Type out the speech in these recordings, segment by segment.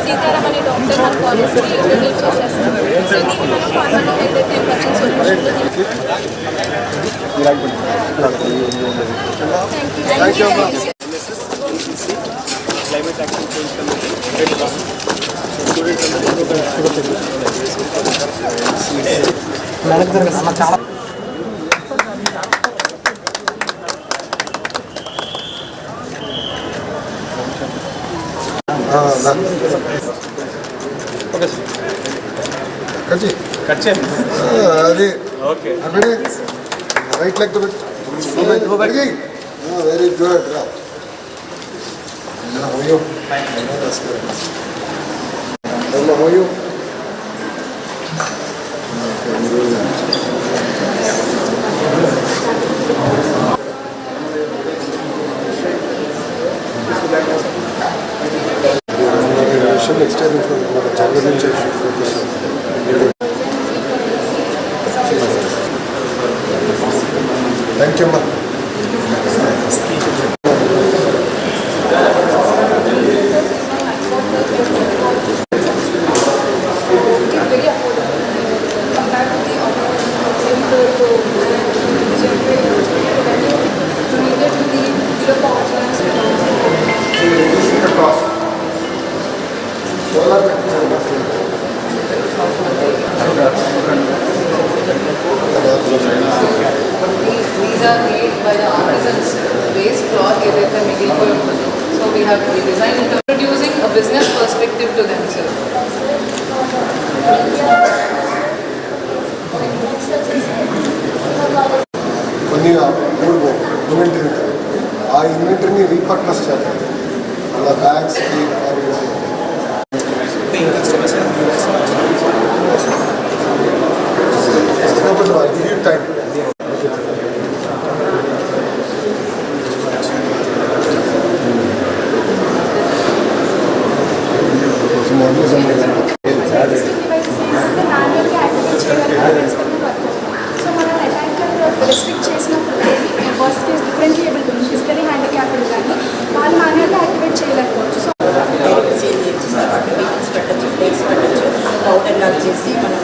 సీతారామని doctor మన policy release చేసేస్తాం. So దీన్ని మనం ఫార్మర్లో అయితే 10% solution. Thank you. Climate action change చాలా అది okay right leg very good next time general నుంచి థ్యాంక్ యూ అమ్మా. These are made by the artisans. Waste cloth ఏదైతే మిగిలిపోయి ఉంటుందో, so we have designed it, introducing a business perspective to themselves. కొన్ని inventory ఆ ఇన్వెంటరీని repurpose చేయాలి. అలా బ్యాగ్స్కి time restrict చేసినప్పుడు worst case differently able physically handicapped కానీ వాళ్ళు మాన్యువల్గా యాక్టివేట్ చేయలేకపోవచ్చు. సో పౌడర్ లాగా చేసి మనం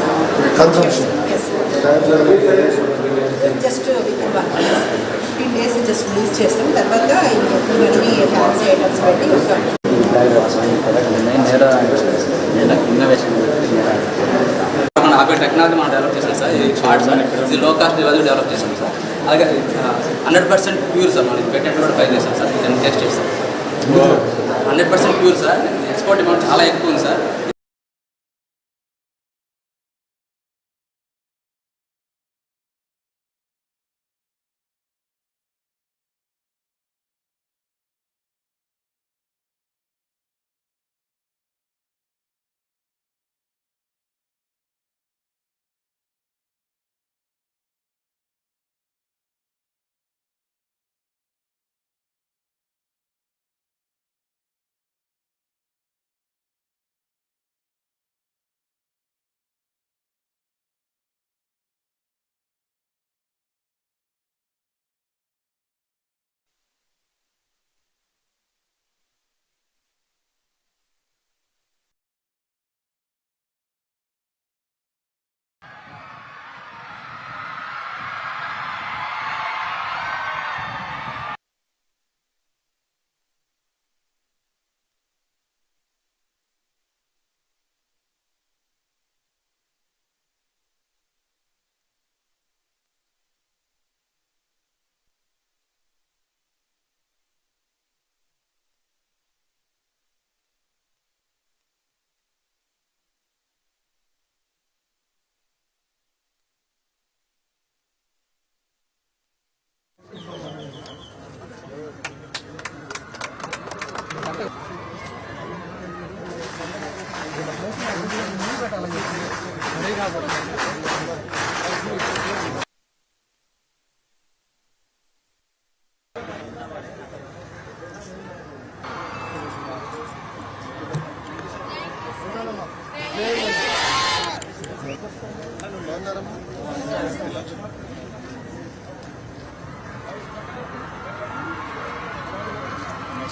జస్ట్ 15 days జస్ట్ యూజ్ చేస్తాం. తర్వాత ఇవన్నీ ఫ్యాన్సీ ఐటమ్స్ పెట్టి అక్కడ టెక్నాలజీ మనం డెవలప్ చేసాం సార్. ఇది హార్డ్ సార్, ఇది లో కాస్ట్ డివైజ్ డెవలప్ చేసాం సార్. అలాగే 100% ప్యూర్ సార్. మనం పెట్టినట్టు కూడా ట్రై చేసాం సార్. నేను టెస్ట్ చేస్తాం. 100% ప్యూర్ సార్. ఎక్స్పోర్ట్ అమౌంట్ చాలా ఎక్కువ ఉంది sir.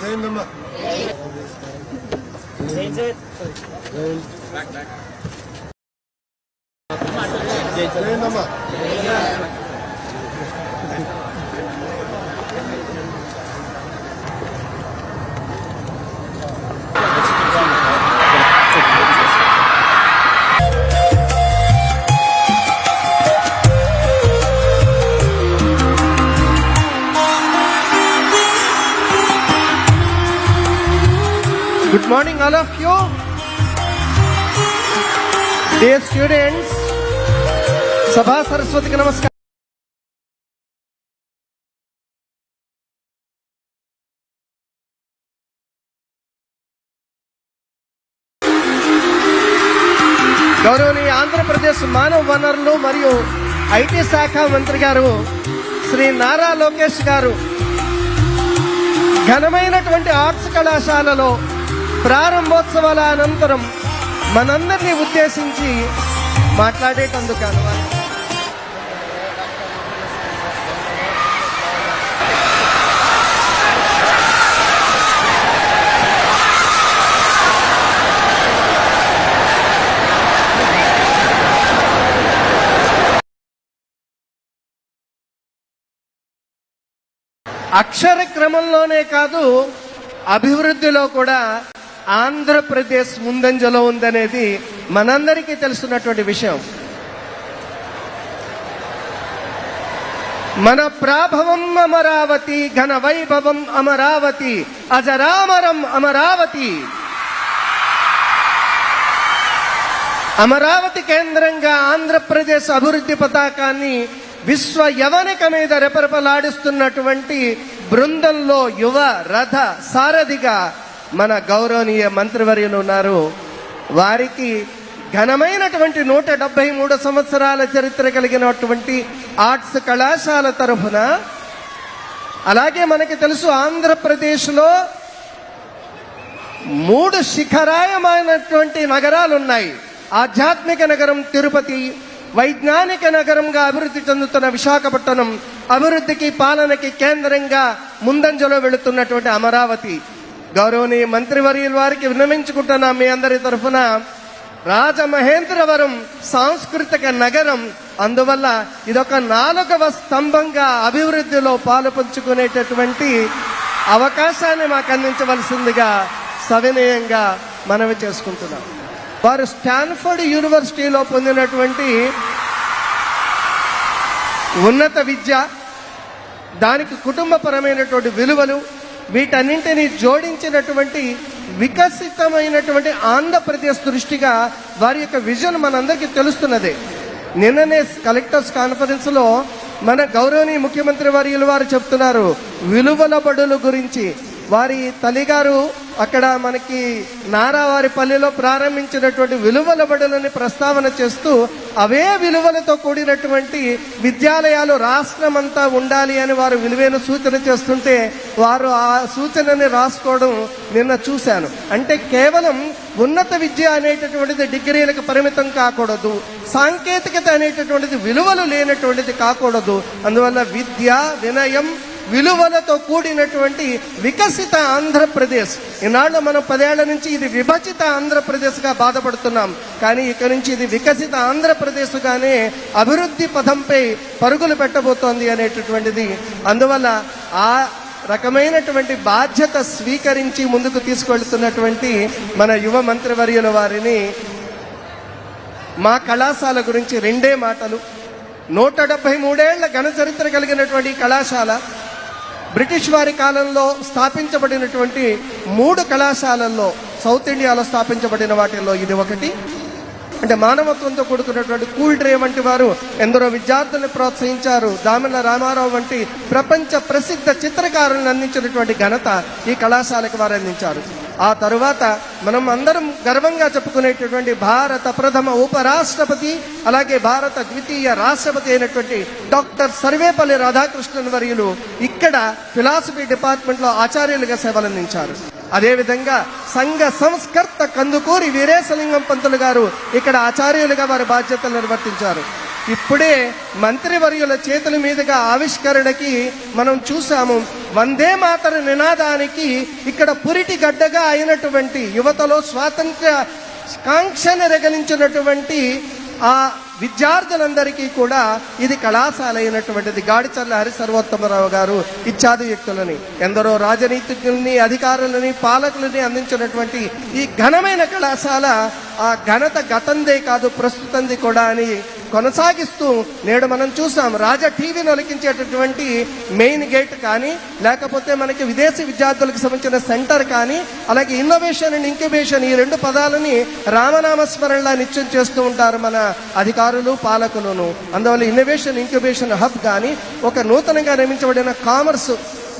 జైందమ్మా జైందమ్మా Good morning, all of you. Dear students, Sabha Saraswati ki namaskar. గౌరవనీయ ఆంధ్రప్రదేశ్ మానవ వనరులు మరియు ఐటీ శాఖ మంత్రి గారు శ్రీ నారా లోకేష్ గారు ఘనమైనటువంటి ఆర్ట్స్ కళాశాలలో ప్రారంభోత్సవాల అనంతరం మనందరినీ ఉద్దేశించి మాట్లాడేటందుకు అనువాదం. అక్షర క్రమంలోనే కాదు, అభివృద్ధిలో కూడా ఆంధ్రప్రదేశ్ ముందంజలో ఉందనేది మనందరికీ తెలుసున్నటువంటి విషయం. మన ప్రాభవం అమరావతి, ఘన వైభవం అమరావతి, అజరామరం అమరావతి. అమరావతి కేంద్రంగా ఆంధ్రప్రదేశ్ అభివృద్ధి పతాకాన్ని విశ్వ యవనిక మీద రెపరెపలాడిస్తున్నటువంటి బృందంలో యువ రథ సారథిగా మన గౌరవనీయ మంత్రివర్యులు ఉన్నారు. వారికి ఘనమైనటువంటి 173 సంవత్సరాల చరిత్ర కలిగినటువంటి ఆర్ట్స్ కళాశాల తరఫున, అలాగే మనకి తెలుసు ఆంధ్రప్రదేశ్లో 3 శిఖరాయమైనటువంటి నగరాలు ఉన్నాయి. ఆధ్యాత్మిక నగరం తిరుపతి, వైజ్ఞానిక నగరంగా అభివృద్ధి చెందుతున్న విశాఖపట్నం, అభివృద్ధికి పాలనకి కేంద్రంగా ముందంజలో వెళుతున్నటువంటి అమరావతి. గౌరవనీయ మంత్రివర్యుల వారికి విన్నవించుకుంటున్నా మీ అందరి తరఫున, రాజమహేంద్రవరం సాంస్కృతిక నగరం, అందువల్ల ఇదొక 4వ స్తంభంగా అభివృద్ధిలో పాలు పంచుకునేటటువంటి అవకాశాన్ని మాకు అందించవలసిందిగా సవినయంగా మనవి చేసుకుంటున్నాం. వారు స్టాన్ఫర్డ్ యూనివర్సిటీలో పొందినటువంటి ఉన్నత విద్య, దానికి కుటుంబపరమైనటువంటి విలువలు, వీటన్నింటినీ జోడించినటువంటి వికసితమైనటువంటి ఆంధ్రప్రదేశ్ దృష్టిగా వారి యొక్క విజన్ మనందరికీ తెలుస్తున్నదే. నిన్ననే కలెక్టర్స్ కాన్ఫరెన్స్ లో మన గౌరవనీయ ముఖ్యమంత్రి వర్యులు వారు చెప్తున్నారు విలువల బడుల గురించి. వారి తల్లిగారు అక్కడ మనకి నారావారిపల్లిలో ప్రారంభించినటువంటి విలువల బడులని ప్రస్తావన చేస్తూ, అవే విలువలతో కూడినటువంటి విద్యాలయాలు రాష్ట్రమంతా ఉండాలి అని వారు విలువైన సూచన చేస్తుంటే, వారు ఆ సూచనని రాసుకోవడం నిన్న చూశాను. అంటే కేవలం ఉన్నత విద్య అనేటటువంటిది డిగ్రీలకు పరిమితం కాకూడదు, సాంకేతికత అనేటటువంటిది విలువలు లేనటువంటిది కాకూడదు. అందువల్ల విద్య, వినయం, విలువలతో కూడినటువంటి వికసిత ఆంధ్రప్రదేశ్. ఈనాళ్ళు మనం 10 ఏళ్ల నుంచి ఇది విభజిత ఆంధ్రప్రదేశ్గా బాధపడుతున్నాం, కానీ ఇక నుంచి ఇది వికసిత ఆంధ్రప్రదేశ్గానే అభివృద్ధి పథంపై పరుగులు పెట్టబోతోంది అనేటటువంటిది. అందువల్ల ఆ రకమైనటువంటి బాధ్యత స్వీకరించి ముందుకు తీసుకెళ్తున్నటువంటి మన యువ మంత్రివర్యుల వారిని, మా కళాశాల గురించి 2 మాటలు. 173 ఏళ్ల ఘన చరిత్ర కలిగినటువంటి కళాశాల, బ్రిటిష్ వారి కాలంలో స్థాపించబడినటువంటి 3 కళాశాలల్లో సౌత్ ఇండియాలో స్థాపించబడిన వాటిల్లో ఇది ఒకటి. అంటే మానవత్వంతో కూడుకున్నటువంటి కూల్ డ్రే వంటి వారు ఎందరో విద్యార్థులను ప్రోత్సహించారు. దామెల రామారావు వంటి ప్రపంచ ప్రసిద్ధ చిత్రకారులను అందించినటువంటి ఘనత ఈ కళాశాలకు వారు అందించారు. ఆ తరువాత మనం అందరం గర్వంగా చెప్పుకునేటటువంటి భారత ప్రథమ ఉపరాష్ట్రపతి అలాగే భారత ద్వితీయ రాష్ట్రపతి అయినటువంటి డాక్టర్ సర్వేపల్లి రాధాకృష్ణన్ వర్యులు ఇక్కడ ఫిలాసఫీ డిపార్ట్మెంట్లో ఆచార్యులుగా సేవలందించారు. అదేవిధంగా సంఘ సంస్కర్త కందుకూరి వీరేశలింగం పంతులు గారు ఇక్కడ ఆచార్యులుగా వారి బాధ్యతలు నిర్వర్తించారు. ఇప్పుడే మంత్రివర్యుల చేతుల మీదుగా ఆవిష్కరణకి మనం చూసాము. వందే మాతర నినాదానికి ఇక్కడ పురిటి గడ్డగా అయినటువంటి యువతలో స్వాతంత్ర్య కాంక్షను రగిలించినటువంటి ఆ విద్యార్థులందరికీ కూడా ఇది కళాశాల అయినటువంటిది. గాడిచర్ల హరిసర్వోత్తమరావు గారు ఇత్యాది వ్యక్తులని, ఎందరో రాజనీతిజ్ఞుల్ని, అధికారులని, పాలకులని అందించినటువంటి ఈ ఘనమైన కళాశాల ఆ ఘనత గతందే కాదు ప్రస్తుతంది కూడా అని కొనసాగిస్తూ నేడు మనం చూసాం రాజా టీవీని ఒలికించేటటువంటి మెయిన్ గేట్ కానీ, లేకపోతే మనకి విదేశీ విద్యార్థులకు సంబంధించిన సెంటర్ కానీ, అలాగే ఇన్నోవేషన్ అండ్ ఇంక్యుబేషన్ ఈ రెండు పదాలని రామనామస్మరణలా నిత్యం చేస్తూ ఉంటారు మన అధికారులు పాలకులను. అందువల్ల ఇన్నోవేషన్ ఇంక్యుబేషన్ హబ్ కానీ, ఒక నూతనంగా నిర్మించబడిన కామర్స్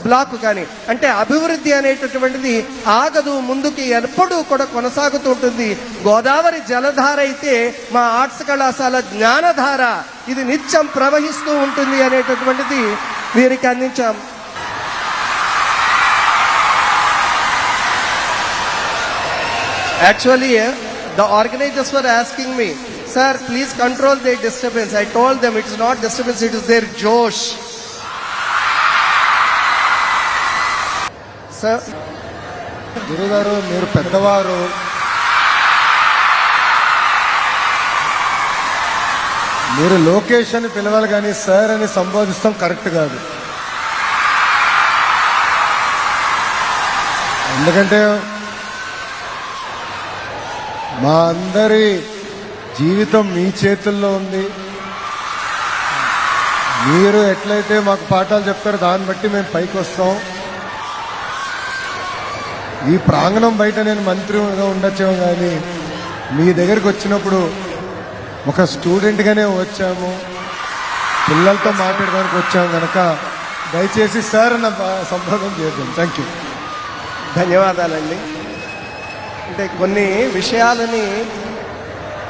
బ్లాక్ కానీ, అంటే అభివృద్ధి అనేటటువంటిది ఆగదు, ముందుకి ఎప్పుడూ కూడా కొనసాగుతూ ఉంటుంది. గోదావరి జలధార అయితే మా ఆర్ట్స్ కళాశాల జ్ఞానధార, ఇది నిత్యం ప్రవహిస్తూ ఉంటుంది అనేటటువంటిది వీరికి అందించాం. Actually, the organizers were asking me, sir, please control their disturbance. I told them it is not disturbance, it is their josh. Sir, గురుగారు మీరు పెద్దవారు, మీరు లోకేష్ అని పిలవాలి కానీ సార్ అని సంబోధిస్తాం కరెక్ట్ కాదు. ఎందుకంటే మా అందరి జీవితం మీ చేతుల్లో ఉంది. మీరు ఎట్లయితే మాకు పాఠాలు చెప్తారో దాన్ని బట్టి మేము పైకి వస్తాం. ఈ ప్రాంగణం బయట నేను మంత్రిగా ఉండొచ్చాము, కానీ మీ దగ్గరికి వచ్చినప్పుడు ఒక స్టూడెంట్గానే వచ్చాము, పిల్లలతో మాట్లాడడానికి వచ్చాము కనుక దయచేసి సార్ అన్న సంబోధన చేద్దాం. Thank you. ధన్యవాదాలండి. అంటే కొన్ని విషయాలని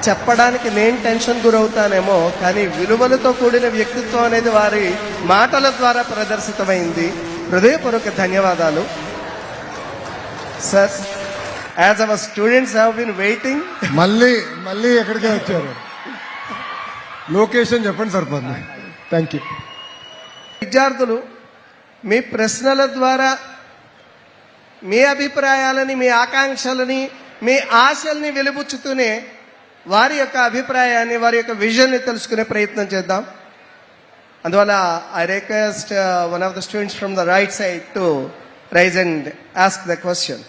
చెప్పడానికి నేను టెన్షన్ గురవుతానేమో, కానీ విలువలతో కూడిన వ్యక్తిత్వం అనేది వారి మాటల ద్వారా ప్రదర్శితమైంది. హృదయపూర్వక ధన్యవాదాలు. Sir, as our students have been waiting. మళ్ళీ ఎక్కడికే వచ్చారు? లొకేషన్ చెప్పండి సరిపోతుంది. Thank you. విద్యార్థులు మీ ప్రశ్నల ద్వారా మీ అభిప్రాయాలని, మీ ఆకాంక్షలని, మీ ఆశల్ని వెలిబుచ్చుతూనే వారి యొక్క అభిప్రాయాన్ని, వారి యొక్క విజన్ని తెలుసుకునే ప్రయత్నం చేద్దాం. అందువల్ల I request one of the students from the right side to rise and ask the question.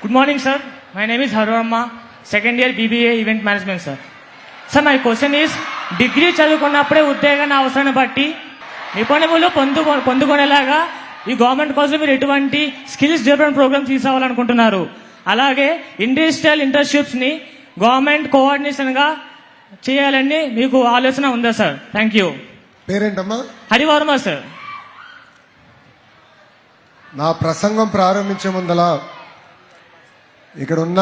Good morning, sir. My name is Harurama, second year BBA Event Management, sir. Sir, my question is, degree చదువుకున్నప్పుడే ఉద్యోగాన్ని అవసరాన్ని బట్టి నిపుణులు పొందుకునేలాగా ఈ government కోసం మీరు ఎటువంటి skills development program తీసుకోవాలనుకుంటున్నారు? అలాగే ఇండస్ట్రియల్ ఇంటర్న్షిప్స్ ని గవర్నమెంట్ కోఆర్డినేషన్ గా చేయాలని మీకు ఆలోచన ఉందా సార్? Thank you. పేరేంటమ్మా? హరివర్మ సార్. నా ప్రసంగం ప్రారంభించే ముందలా ఇక్కడ ఉన్న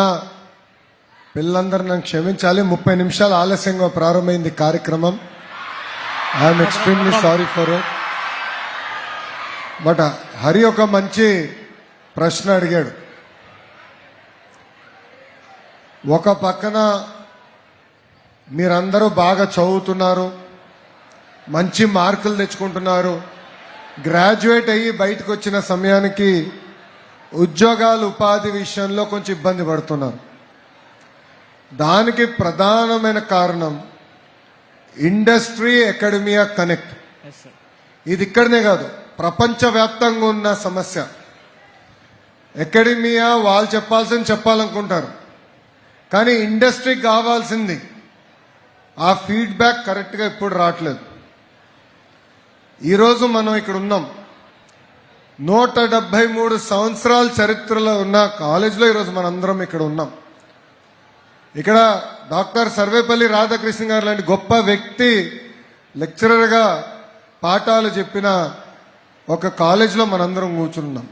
పిల్లలందరూ నన్ను క్షమించాలి, 30 నిమిషాలు ఆలస్యంగా ప్రారంభమైంది కార్యక్రమం. I'm extremely sorry for it. But Hari ఒక మంచి ప్రశ్న అడిగాడు. ఒక పక్కన మీరందరూ బాగా చదువుతున్నారు, మంచి మార్కులు తెచ్చుకుంటున్నారు, గ్రాడ్యుయేట్ అయ్యి బయటకు వచ్చిన సమయానికి ఉద్యోగాలు ఉపాధి విషయంలో కొంచెం ఇబ్బంది పడుతున్నారు. దానికి ప్రధానమైన కారణం ఇండస్ట్రీ అకాడమియా కనెక్ట్. ఇది ఇక్కడనే కాదు, ప్రపంచవ్యాప్తంగా ఉన్న సమస్య. అకాడమియా వాళ్ళు చెప్పాల్సింది చెప్పాలనుకుంటారు, కానీ ఇండస్ట్రీకి కావాల్సింది ఆ ఫీడ్బ్యాక్ కరెక్ట్గా ఇప్పుడు రావట్లేదు. ఈరోజు మనం ఇక్కడ ఉన్నాం, 173 సంవత్సరాల చరిత్రలో ఉన్న కాలేజీలో ఈరోజు మనందరం ఇక్కడ ఉన్నాం. ఇక్కడ డాక్టర్ సర్వేపల్లి రాధాకృష్ణ గారు లాంటి గొప్ప వ్యక్తి లెక్చరర్గా పాఠాలు చెప్పిన ఒక కాలేజీలో మనందరం కూర్చున్నాం.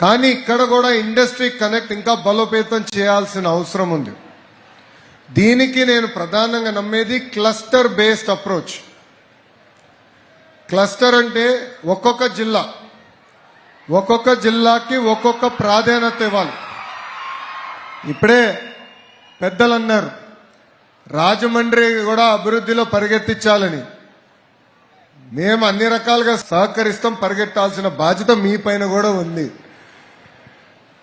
కానీ ఇక్కడ కూడా ఇండస్ట్రీ కనెక్ట్ ఇంకా బలోపేతం చేయాల్సిన అవసరం ఉంది. దీనికి నేను ప్రధానంగా నమ్మేది క్లస్టర్ బేస్డ్ అప్రోచ్. క్లస్టర్ అంటే ఒక్కొక్క జిల్లాకి ఒక్కొక్క ప్రాధాన్యత ఇవ్వాలి. ఇప్పుడే పెద్దలు అన్నారు రాజమండ్రి కూడా అభివృద్ధిలో పరిగెత్తించాలని. మేము అన్ని రకాలుగా సహకరిస్తాం, పరిగెత్తాల్సిన బాధ్యత మీ పైన కూడా ఉంది.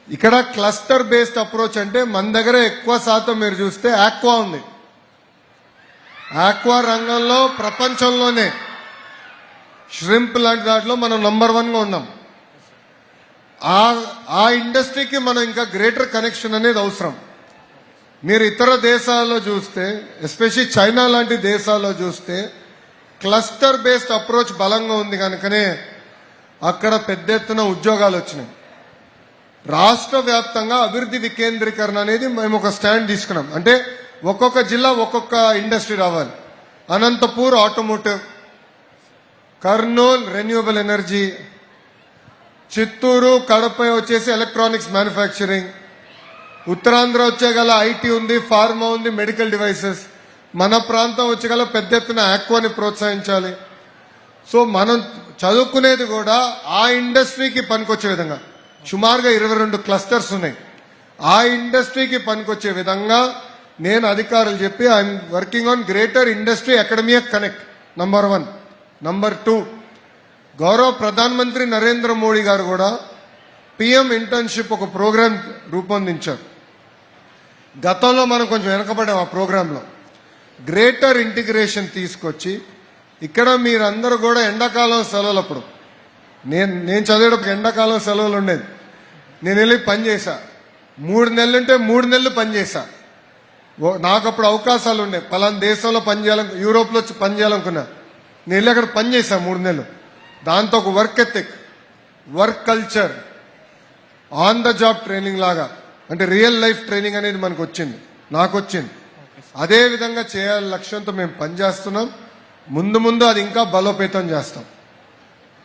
ఇక్కడ క్లస్టర్ బేస్డ్ అప్రోచ్ అంటే మన దగ్గర ఎక్కువ శాతం మీరు చూస్తే ఆక్వా ఉంది. ఆక్వా రంగంలో ప్రపంచంలోనే ష్రింప్ లాంటి దాంట్లో మనం నంబర్ 1గా ఉన్నాం. ఆ ఇండస్ట్రీకి మనం ఇంకా గ్రేటర్ కనెక్షన్ అనేది అవసరం. మీరు ఇతర దేశాల్లో చూస్తే, ఎస్పెషల్లీ చైనా లాంటి దేశాల్లో చూస్తే క్లస్టర్ బేస్డ్ అప్రోచ్ బలంగా ఉంది కనుకనే అక్కడ పెద్ద ఎత్తున ఉద్యోగాలు వచ్చినాయి. రాష్ట్ర వ్యాప్తంగా అభివృద్ధి వికేంద్రీకరణ అనేది మేము ఒక స్టాండ్ తీసుకున్నాం. అంటే ఒక్కొక్క జిల్లా ఒక్కొక్క ఇండస్ట్రీ రావాలి. Anantapur automotive, Kurnool renewable energy, Chittoor Kadapa వచ్చేసి ఎలక్ట్రానిక్స్ మ్యానుఫ్యాక్చరింగ్, ఉత్తరాంధ్ర వచ్చేగల ఐటీ ఉంది, ఫార్మా ఉంది, మెడికల్ డివైసెస్. మన ప్రాంతం వచ్చేగల పెద్ద ఎత్తున ఆక్వాని ప్రోత్సహించాలి. సో మనం చదువుకునేది కూడా ఆ ఇండస్ట్రీకి పనికొచ్చే విధంగా సుమారుగా 22 క్లస్టర్స్ ఉన్నాయి. ఆ ఇండస్ట్రీకి పనికొచ్చే విధంగా నేను అధికారులు చెప్పి I'm working on greater industry academia connect number 1. Number 2, గౌరవ ప్రధానమంత్రి నరేంద్ర మోడీ గారు కూడా పిఎం ఇంటర్న్షిప్ ఒక ప్రోగ్రాం రూపొందించారు. గతంలో మనం కొంచెం వెనకబడ్డాం ఆ ప్రోగ్రాంలో. గ్రేటర్ ఇంటిగ్రేషన్ తీసుకొచ్చి ఇక్కడ మీరందరూ కూడా ఎండాకాలం సెలవులప్పుడు, నేను చదివేటప్పుడు ఎండాకాలం సెలవులు ఉండేది. నేను వెళ్ళి పనిచేసా. 3 నెలలుంటే 3 నెలలు పనిచేసా. నాకు అప్పుడు అవకాశాలు ఉండే, పలానా దేశంలో పనిచేయాలని, యూరోప్లో వచ్చి పనిచేయాలనుకున్నా. నేను వెళ్ళి అక్కడ పనిచేసా 3 నెలలు. దాంతో ఒక work ethic, work culture, on the job training లాగా, అంటే రియల్ లైఫ్ ట్రైనింగ్ అనేది మనకు వచ్చింది, నాకు వచ్చింది. అదే విధంగా చేయాలని లక్ష్యంతో మేము పనిచేస్తున్నాం. ముందు ముందు అది ఇంకా బలోపేతం చేస్తాం.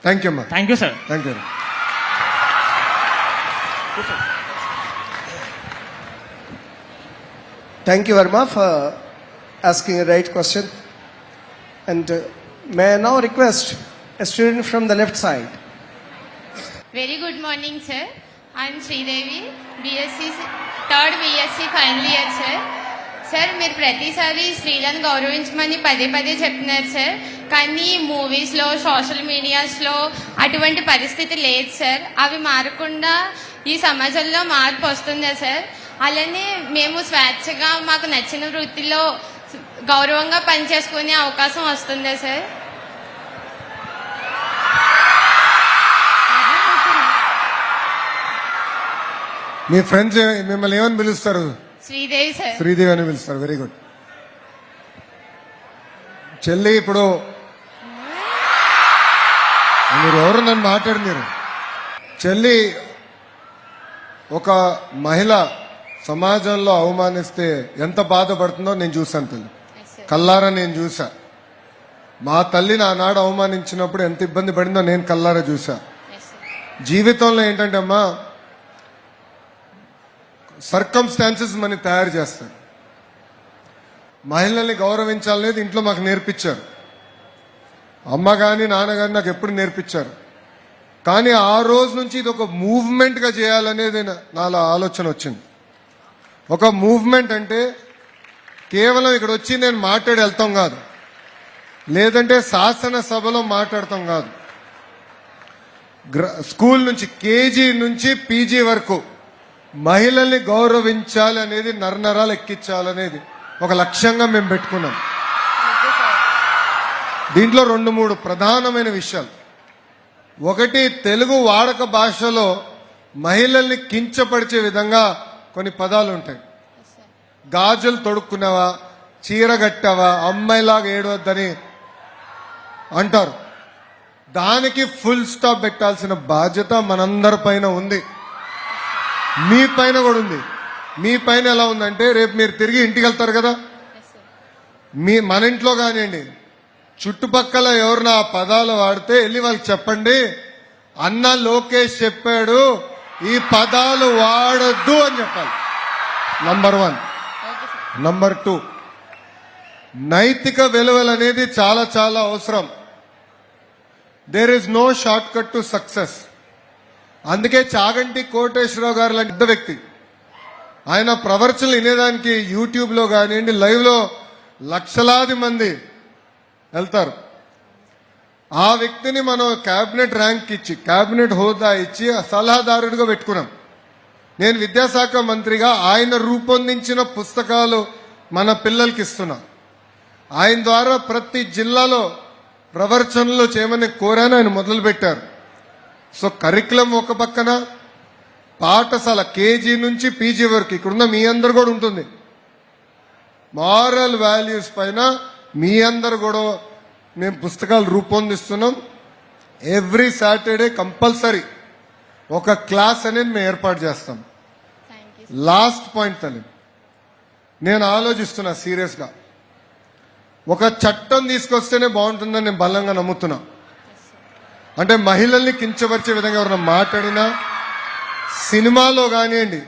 థ్యాంక్ యూ అమ్మా. Thank you sir. Thank you. Thank you, Verma, for asking a right question. And may I now request a student from the left side. Very good morning, sir. I'm Sridevi, BSc, third BSc final year, sir. Sir మీరు ప్రతిసారి స్త్రీలను గౌరవించమని పదే చెప్తున్నారు sir, కానీ మూవీస్లో social మీడియాస్లో అటువంటి పరిస్థితి లేదు సార్. అవి మారకుండా ఈ సమాజంలో మార్పు వస్తుందా సార్? అలానే మేము స్వేచ్ఛగా మాకు నచ్చిన వృత్తిలో గౌరవంగా పనిచేసుకునే అవకాశం వస్తుందా సార్? మీ ఫ్రెండ్స్ మిమ్మల్ని ఏమని పిలుస్తారు? శ్రీదేవి సార్. శ్రీదేవి అని పిలుస్తారు. Very good. చెల్లి, ఇప్పుడు మీరు ఎవరు నన్ను మాట్లాడు, మీరు చెల్లి ఒక మహిళ సమాజంలో అవమానిస్తే ఎంత బాధపడుతుందో నేను చూశాను తల్లి, కల్లారా నేను చూసా. మా తల్లిని ఆనాడు అవమానించినప్పుడు ఎంత ఇబ్బంది పడిందో నేను కల్లారా చూసా. జీవితంలో ఏంటంటే అమ్మా, సర్కమ్స్టాన్సెస్ మనని తయారు చేస్తాయి. మహిళల్ని గౌరవించాలనేది ఇంట్లో మాకు నేర్పించారు. అమ్మ కానీ నాన్న కానీ నాకు ఎప్పుడు నేర్పించారు. కానీ ఆ రోజు నుంచి ఇది ఒక మూవ్మెంట్గా చేయాలనేది నాలో ఆలోచన వచ్చింది. ఒక మూవ్మెంట్ అంటే కేవలం ఇక్కడ వచ్చి నేను మాట్లాడి వెళ్తాం కాదు, లేదంటే శాసనసభలో మాట్లాడతాం కాదు. స్కూల్ నుంచి కేజీ నుంచి పీజీ వరకు మహిళల్ని గౌరవించాలి అనేది, నరనరాలు ఎక్కించాలనేది ఒక లక్ష్యంగా మేము పెట్టుకున్నాం. దీంట్లో 2-3 ప్రధానమైన విషయాలు. ఒకటి, తెలుగు వాడక భాషలో మహిళల్ని కించపరిచే విధంగా కొన్ని పదాలు ఉంటాయి. గాజులు తొడుక్కున్నావా, చీర కట్టావా, అమ్మాయిలాగా ఏడవద్దని అంటారు. దానికి ఫుల్ స్టాప్ పెట్టాల్సిన బాధ్యత మనందరి పైన ఉంది, మీ పైన కూడా ఉంది. మీ పైన ఎలా ఉందంటే, రేపు మీరు తిరిగి ఇంటికి వెళ్తారు కదా, మన ఇంట్లో కానివ్వండి, చుట్టుపక్కల ఎవరిన ఆ పదాలు వాడితే వెళ్ళి వాళ్ళకి చెప్పండి, అన్న లోకేష్ చెప్పాడు ఈ పదాలు వాడద్దు అని చెప్పాలి. నంబర్ 1. నంబర్ 2, నైతిక విలువలు అనేది చాలా చాలా అవసరం. There is no short cut to success. అందుకే చాగంటి కోటేశ్వరరావు గారు లాంటి పెద్ద వ్యక్తి, ఆయన ప్రవర్చనలు వినేదానికి యూట్యూబ్లో కానివ్వండి, లైవ్లో లక్షలాది మంది వెళ్తారు. ఆ వ్యక్తిని మనం క్యాబినెట్ ర్యాంక్ ఇచ్చి, క్యాబినెట్ హోదా ఇచ్చి సలహాదారుడిగా పెట్టుకున్నాం. నేను విద్యాశాఖ మంత్రిగా ఆయన రూపొందించిన పుస్తకాలు మన పిల్లలకి ఇస్తున్నా. ఆయన ద్వారా ప్రతి జిల్లాలో ప్రవర్చనలు చేయమని కోరాను, ఆయన మొదలుపెట్టారు. సో కరికులం ఒక పక్కన, పాఠశాల కేజీ నుంచి పీజీ వరకు ఇక్కడున్న మీ అందరు కూడా ఉంటుంది. మారల్ వాల్యూస్ పైన మీ అందరు కూడా మేము పుస్తకాలు రూపొందిస్తున్నాం. ఎవ్రీ సాటర్డే కంపల్సరీ ఒక క్లాస్ అనేది మేము ఏర్పాటు చేస్తాం. లాస్ట్ పాయింట్ తల్లి, నేను ఆలోచిస్తున్నా సీరియస్గా, ఒక చట్టం తీసుకొస్తేనే బాగుంటుందని నేను బలంగా నమ్ముతున్నా. అంటే మహిళల్ని కించపరిచే విధంగా ఎవరైనా మాట్లాడినా, సినిమాలో కానివ్వండి,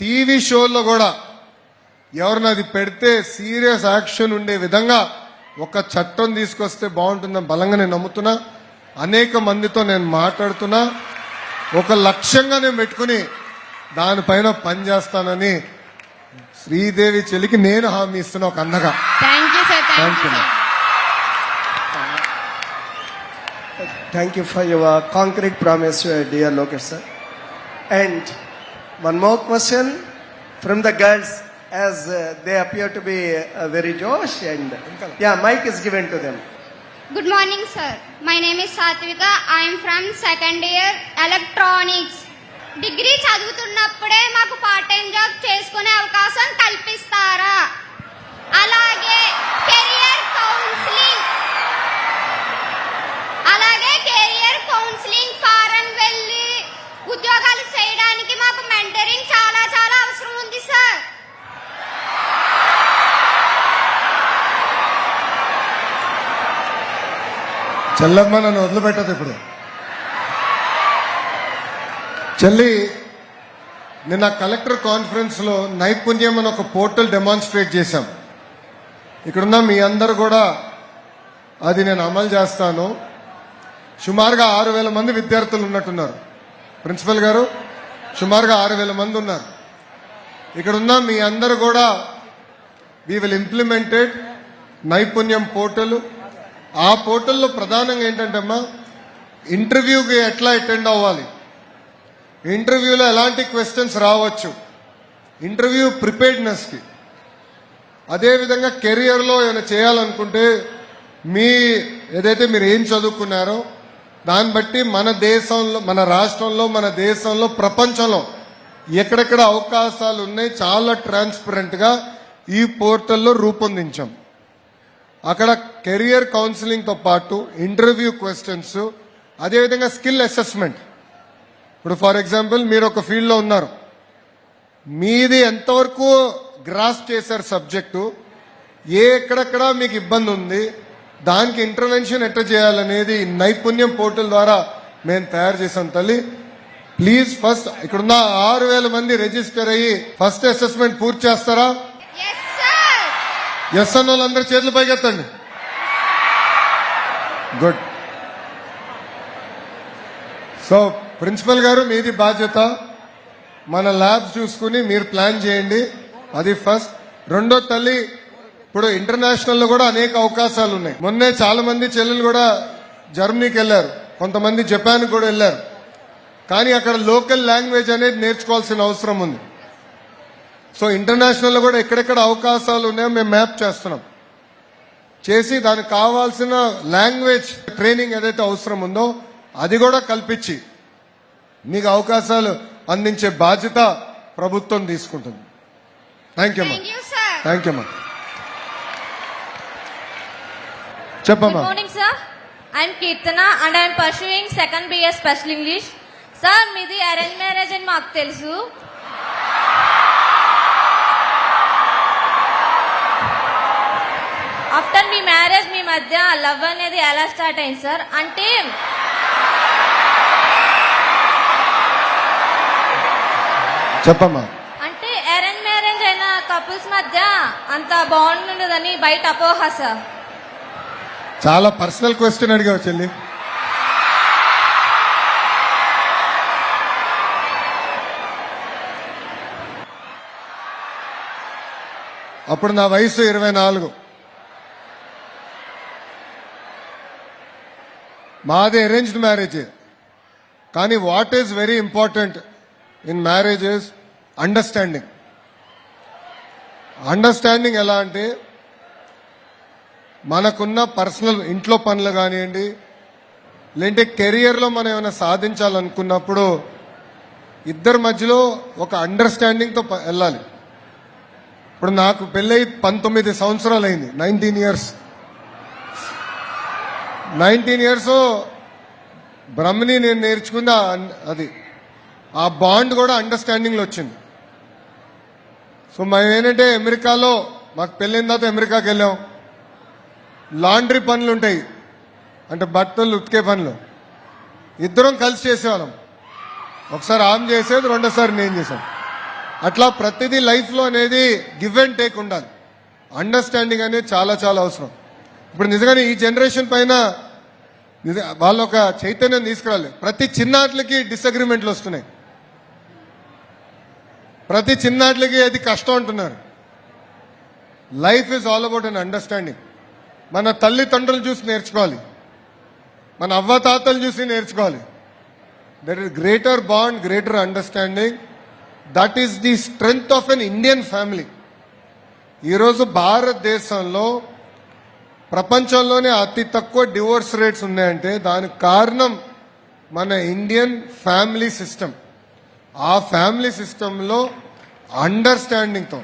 టీవీ షోల్లో కూడా ఎవరిని అది పెడితే సీరియస్ యాక్షన్ ఉండే విధంగా ఒక చట్టం తీసుకొస్తే బాగుంటుందని బలంగా నేను నమ్ముతున్నా. అనేక మందితో నేను మాట్లాడుతున్నా. ఒక లక్ష్యంగా నేను పెట్టుకుని దానిపైన పనిచేస్తానని శ్రీదేవి చెల్లికి నేను హామీ ఇస్తున్నా ఒక అన్నగా. Thank you sir. Thank you. Thank you for your concrete promise, dear Lokesh sir. And one more question from the girls, as they appear to be very Josh, and yeah, mic is given to them. Good morning, sir. My name is Satvika. I am from second year electronics. Degree చదువుతున్నప్పుడే మాకు part time job చేసుకునే అవకాశం కల్పిస్తారా? అలాగే career counselling form వెళ్ళి ఉద్యోగాలు చేయడానికి మాకు mentoring చాలా చాలా అవసరం ఉంది సార్. చెల్లమ్మ నన్ను వదిలిపెట్టదు ఇప్పుడు. చెల్లి, నిన్న కలెక్టర్ కాన్ఫరెన్స్ లో నైపుణ్యం అని ఒక పోర్టల్ డెమాన్స్ట్రేట్ చేశాం. ఇక్కడున్న మీ అందరు కూడా అది నేను అమలు చేస్తాను. సుమారుగా 6,000 మంది విద్యార్థులు ఉన్నట్టున్నారు. ప్రిన్సిపల్ గారు, సుమారుగా 6,000 మంది ఉన్నారు. ఇక్కడున్న మీ అందరు కూడా వీ విల్ ఇంప్లిమెంటెడ్ నైపుణ్యం పోర్టల్. ఆ పోర్టల్లో ప్రధానంగా ఏంటంటే అమ్మా, ఇంటర్వ్యూకి ఎట్లా అటెండ్ అవ్వాలి, ఇంటర్వ్యూలో ఎలాంటి క్వశ్చన్స్ రావచ్చు, ఇంటర్వ్యూ ప్రిపేర్డ్నెస్కి, అదేవిధంగా కెరియర్లో ఏమైనా చేయాలనుకుంటే మీ ఏదైతే మీరు ఏం చదువుకున్నారో దాన్ని బట్టి మన దేశంలో, మన రాష్ట్రంలో, మన దేశంలో, ప్రపంచంలో ఎక్కడెక్కడ అవకాశాలు ఉన్నాయి చాలా ట్రాన్స్పరెంట్గా ఈ పోర్టల్లో రూపొందించాం. అక్కడ కెరియర్ కౌన్సిలింగ్తో పాటు ఇంటర్వ్యూ క్వశ్చన్స్, అదేవిధంగా స్కిల్ అసెస్మెంట్. ఇప్పుడు ఫర్ ఎగ్జాంపుల్ మీరు ఒక ఫీల్డ్లో ఉన్నారు, మీది ఎంతవరకు గ్రాస్ప్ చేశారు సబ్జెక్టు, ఎక్కడెక్కడ మీకు ఇబ్బంది ఉంది, దానికి ఇంటర్వెన్షన్ ఎట్లా చేయాలనేది నైపుణ్యం పోర్టల్ ద్వారా మేము తయారు చేసాం. తల్లి ప్లీజ్ ఫస్ట్ ఇక్కడున్న 6,000 మంది రిజిస్టర్ అయ్యి ఫస్ట్ అసెస్మెంట్ పూర్తి చేస్తారా? ఎస్ అన్న వాళ్ళందరూ చేతులు పైకెత్తండి. గుడ్. సో ప్రిన్సిపల్ గారు, మీది బాధ్యత. మన ల్యాబ్స్ చూసుకుని మీరు ప్లాన్ చేయండి. అది ఫస్ట్. రెండో తల్లి, ఇప్పుడు ఇంటర్నేషనల్లో కూడా అనేక అవకాశాలు ఉన్నాయి. మొన్నే చాలా మంది చెల్లెలు కూడా జర్మనీకి వెళ్ళారు, కొంతమంది జపాన్ కూడా వెళ్ళారు. కానీ అక్కడ లోకల్ లాంగ్వేజ్ అనేది నేర్చుకోవాల్సిన అవసరం ఉంది. సో ఇంటర్నేషనల్లో కూడా ఎక్కడెక్కడ అవకాశాలు ఉన్నాయో మేము మ్యాప్ చేస్తున్నాం. చేసి దానికి కావాల్సిన లాంగ్వేజ్ ట్రైనింగ్ ఏదైతే అవసరం ఉందో అది కూడా కల్పించి మీకు అవకాశాలు అందించే బాధ్యత ప్రభుత్వం తీసుకుంటుంది. థ్యాంక్ యూ అమ్మా. థ్యాంక్ యూ అమ్మా. చెప్పమ్మా. Good morning, sir. I am Kirtana and I am pursuing second BS Special English. Sir, మీది అరేంజ్ మ్యారేజ్ అని మాకు తెలుసు. ఆఫ్టర్ మీ మ్యారేజ్ మీ మధ్య లవ్ అనేది ఎలా స్టార్ట్ అయింది సార్? అంటే చెప్పమ్మా. అంటే అరేంజ్ మ్యారేజ్ అయిన కపుల్స్ మధ్య అంత బాండ్ ఉండదని బయట అపోహ సార్. చాలా పర్సనల్ క్వశ్చన్ అడిగావు చెల్లి. అప్పుడు నా వయసు 24. మాది అరేంజ్డ్ మ్యారేజ్. కానీ what is very important in marriage is understanding. Understanding ఎలా అంటే మనకున్న పర్సనల్ ఇంట్లో పనులు కానివ్వండి, లేదంటే కెరియర్లో మనం ఏమైనా సాధించాలనుకున్నప్పుడు ఇద్దరి మధ్యలో ఒక అండర్స్టాండింగ్తో వెళ్ళాలి. ఇప్పుడు నాకు పెళ్ళై 19 సంవత్సరాలు అయింది. 19 ఇయర్స్ బ్రహ్మని నేను నేర్చుకుంది అది ఆ బాండ్ కూడా అండర్స్టాండింగ్లో వచ్చింది. సో మేము ఏంటంటే అమెరికాలో మాకు పెళ్ళైన తర్వాత అమెరికాకి వెళ్ళాం. లాండ్రీ పనులు ఉంటాయి, అంటే బట్టలు ఉతికే పనులు ఇద్దరం కలిసి చేసేవాళ్ళం. ఒకసారి ఆమె చేసేది, రెండోసారి నేను చేశాను. అట్లా ప్రతిదీ లైఫ్లో అనేది గివ్ అండ్ టేక్ ఉండాలి. అండర్స్టాండింగ్ అనేది చాలా చాలా అవసరం. ఇప్పుడు నిజంగానే ఈ జనరేషన్ పైన వాళ్ళు ఒక చైతన్యం తీసుకురాలి. ప్రతి చిన్నాట్లకి డిసగ్రిమెంట్లు వస్తున్నాయి, ప్రతి చిన్నాట్లకి అది కష్టం అంటున్నారు. Life is all about an understanding. మన తల్లిదండ్రులు చూసి నేర్చుకోవాలి, మన అవ్వతాతలు చూసి నేర్చుకోవాలి. That is greater bond, greater understanding. That is the strength of an Indian family. ఈరోజు భారతదేశంలో ప్రపంచంలోనే అతి తక్కువ డివోర్స్ రేట్స్ ఉన్నాయంటే దానికి కారణం మన ఇండియన్ ఫ్యామిలీ సిస్టమ్. ఆ ఫ్యామిలీ సిస్టంలో అండర్స్టాండింగ్తో,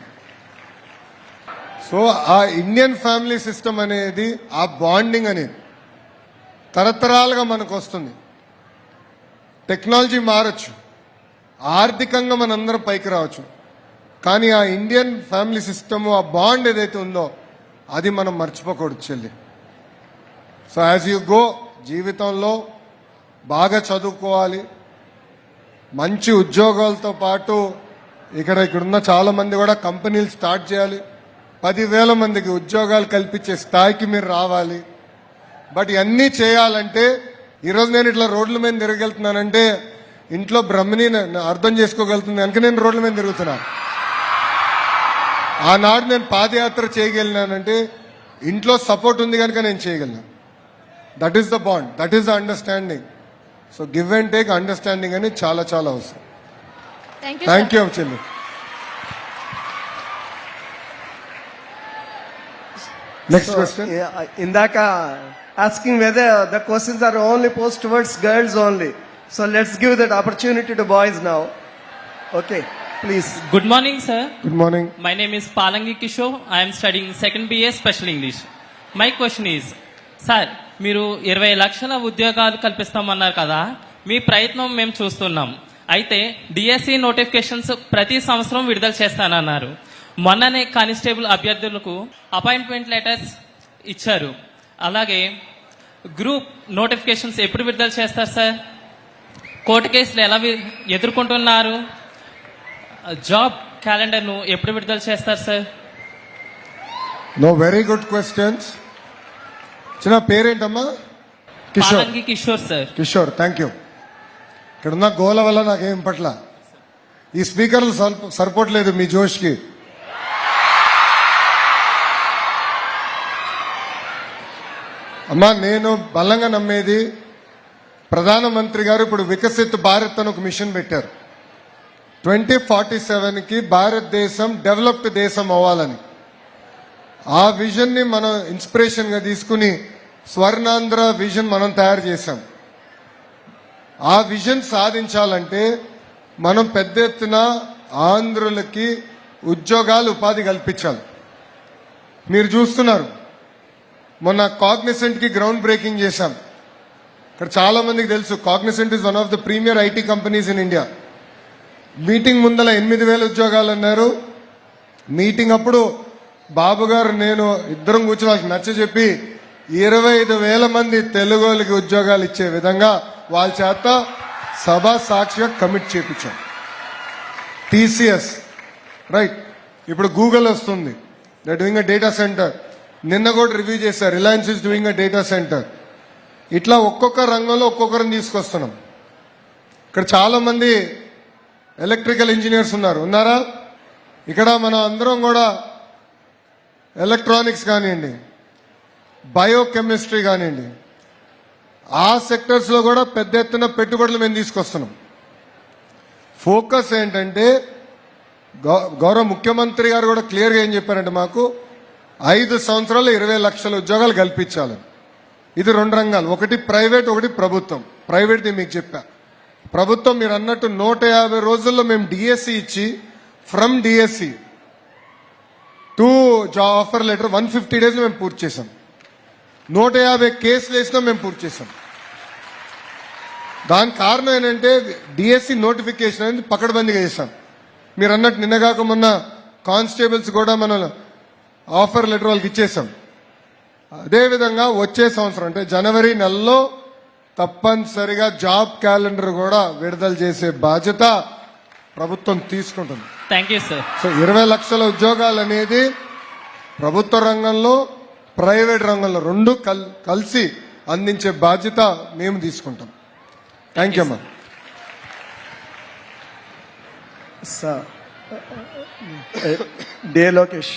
సో ఆ ఇండియన్ ఫ్యామిలీ సిస్టమ్ అనేది, ఆ బాండింగ్ అనేది తరతరాలుగా మనకు వస్తుంది. టెక్నాలజీ మారచ్చు, ఆర్థికంగా మనందరం పైకి రావచ్చు, కానీ ఆ ఇండియన్ ఫ్యామిలీ సిస్టమ్, ఆ బాండ్ ఏదైతే ఉందో అది మనం మర్చిపోకూడదు చెల్లి. సో యాజ్ యూ గో, జీవితంలో బాగా చదువుకోవాలి, మంచి ఉద్యోగాలతో పాటు ఇక్కడున్న చాలా మంది కూడా కంపెనీలు స్టార్ట్ చేయాలి. 10,000 మందికి ఉద్యోగాలు కల్పించే స్థాయికి మీరు రావాలి. బట్ ఇవన్నీ చేయాలంటే ఈరోజు నేను ఇట్లా రోడ్ల మీద తిరగలుగుతున్నానంటే ఇంట్లో బ్రహ్మని అర్థం చేసుకోగలుగుతుంది కనుక నేను రోడ్ల మీద తిరుగుతున్నాను. ఆనాడు నేను పాదయాత్ర చేయగలిగినానంటే ఇంట్లో సపోర్ట్ ఉంది కనుక నేను చేయగలను. That is the bond, that is the understanding. So give and take understanding అనేది చాలా చాలా అవసరం. థ్యాంక్ యూ చెల్లి. Next question. ఇందాక asking whether the questions are only posed towards girls only. So let's give that opportunity to boys now. Okay, please. Good morning, sir. Good morning. My name is Palangi Kishore. I am studying 2nd BA Special English. My question is, sir, మీరు 20 లక్షల ఉద్యోగాలు కల్పిస్తామన్నారు కదా, మీ ప్రయత్నం మేము చూస్తున్నాం. అయితే DSC notifications ప్రతి సంవత్సరం విడుదల చేస్తానన్నారు. మొన్ననే కానిస్టేబుల్ అభ్యర్థులకు అపాయింట్మెంట్ లెటర్స్ ఇచ్చారు. అలాగే గ్రూప్ నోటిఫికేషన్స్ ఎప్పుడు విడుదల చేస్తారు సార్? కోర్టు కేసులు ఎలా ఎదుర్కొంటున్నారు? జాబ్ క్యాలెండర్ను ఎప్పుడు విడుదల చేస్తారు sir? No, very good questions. చిన్న పేరేంటమ్మా? Kishore. Palangi Kishore sir. Kishore, thank you. ఇక్కడ ఉన్న గోల వల్ల నాకేం పట్ల ఈ స్పీకర్లు సరిపోవట్లేదు మీ జోష్కి. అమ్మా, నేను బలంగా నమ్మేది ప్రధానమంత్రి గారు ఇప్పుడు వికసిత్ భారత్ అని ఒక మిషన్ పెట్టారు. 2047కి భారతదేశం డెవలప్డ్ దేశం అవ్వాలని. ఆ విజన్ని మనం ఇన్స్పిరేషన్గా తీసుకుని స్వర్ణాంధ్ర విజన్ మనం తయారు చేశాం. ఆ విజన్ సాధించాలంటే మనం పెద్ద ఎత్తున ఆంధ్రులకి ఉద్యోగాలు, ఉపాధి కల్పించాలి. మీరు చూస్తున్నారు, మొన్న కాగ్నిసెంట్కి గ్రౌండ్ బ్రేకింగ్ చేశాం. ఇక్కడ చాలా మందికి తెలుసు, Cognizant is one of the premier IT companies in India. Meeting ముందల 8,000 ఉద్యోగాలు అన్నారు. మీటింగ్ అప్పుడు బాబు గారు నేను ఇద్దరం కూర్చొని వాళ్ళకి నచ్చ చెప్పి 25,000 మంది తెలుగు వాళ్ళకి ఉద్యోగాలు ఇచ్చే విధంగా వాళ్ళ చేత సభా సాక్షిగా కమిట్ చేయించాం. TCS, right. ఇప్పుడు గూగుల్ వస్తుంది, they doing a data centre. నిన్న కూడా రివ్యూ చేశారు, Reliance is doing a data centre. ఇట్లా ఒక్కొక్క రంగంలో ఒక్కొక్కరిని తీసుకొస్తున్నాం. ఇక్కడ చాలా మంది ఎలక్ట్రికల్ ఇంజనీర్స్ ఉన్నారా? ఇక్కడ మనం అందరం కూడా ఎలక్ట్రానిక్స్ కానివ్వండి, బయోకెమిస్ట్రీ కానివ్వండి, ఆ సెక్టర్స్లో కూడా పెద్ద ఎత్తున పెట్టుబడులు మేము తీసుకొస్తున్నాం. ఫోకస్ ఏంటంటే గౌరవ ముఖ్యమంత్రి గారు కూడా క్లియర్గా ఏం చెప్పారంటే మాకు 5 సంవత్సరాల్లో 20 లక్షల ఉద్యోగాలు కల్పించాలి. ఇది 2 రంగాలు, ఒకటి ప్రైవేట్, ఒకటి ప్రభుత్వం. ప్రైవేట్ది మీకు చెప్పా. ప్రభుత్వం మీరు అన్నట్టు 150 రోజుల్లో మేము డిఎస్సి ఇచ్చి from DSC to offer letter 150 డేస్లో మేము పూర్తి చేశాం. 150 కేసులు వేసినా మేము పూర్తి చేశాం. దానికి కారణం ఏంటంటే డిఎస్సి నోటిఫికేషన్ అనేది పకడ్బందీగా చేశాం. మీరు అన్నట్టు నిన్నగాక మొన్న కానిస్టేబుల్స్ కూడా మనం ఆఫర్ లెటర్ వాళ్ళకి ఇచ్చేసాం. అదేవిధంగా వచ్చే సంవత్సరం అంటే జనవరి నెలలో తప్పనిసరిగా జాబ్ క్యాలెండర్ కూడా విడుదల చేసే బాధ్యత ప్రభుత్వం తీసుకుంటుంది. Thank you sir. సో 20 లక్షల ఉద్యోగాలు అనేది ప్రభుత్వ రంగంలో, ప్రైవేట్ రంగంలో 2 కలిసి అందించే బాధ్యత మేము తీసుకుంటాం. థ్యాంక్ యూ అమ్మా. Sir, dear Lokesh,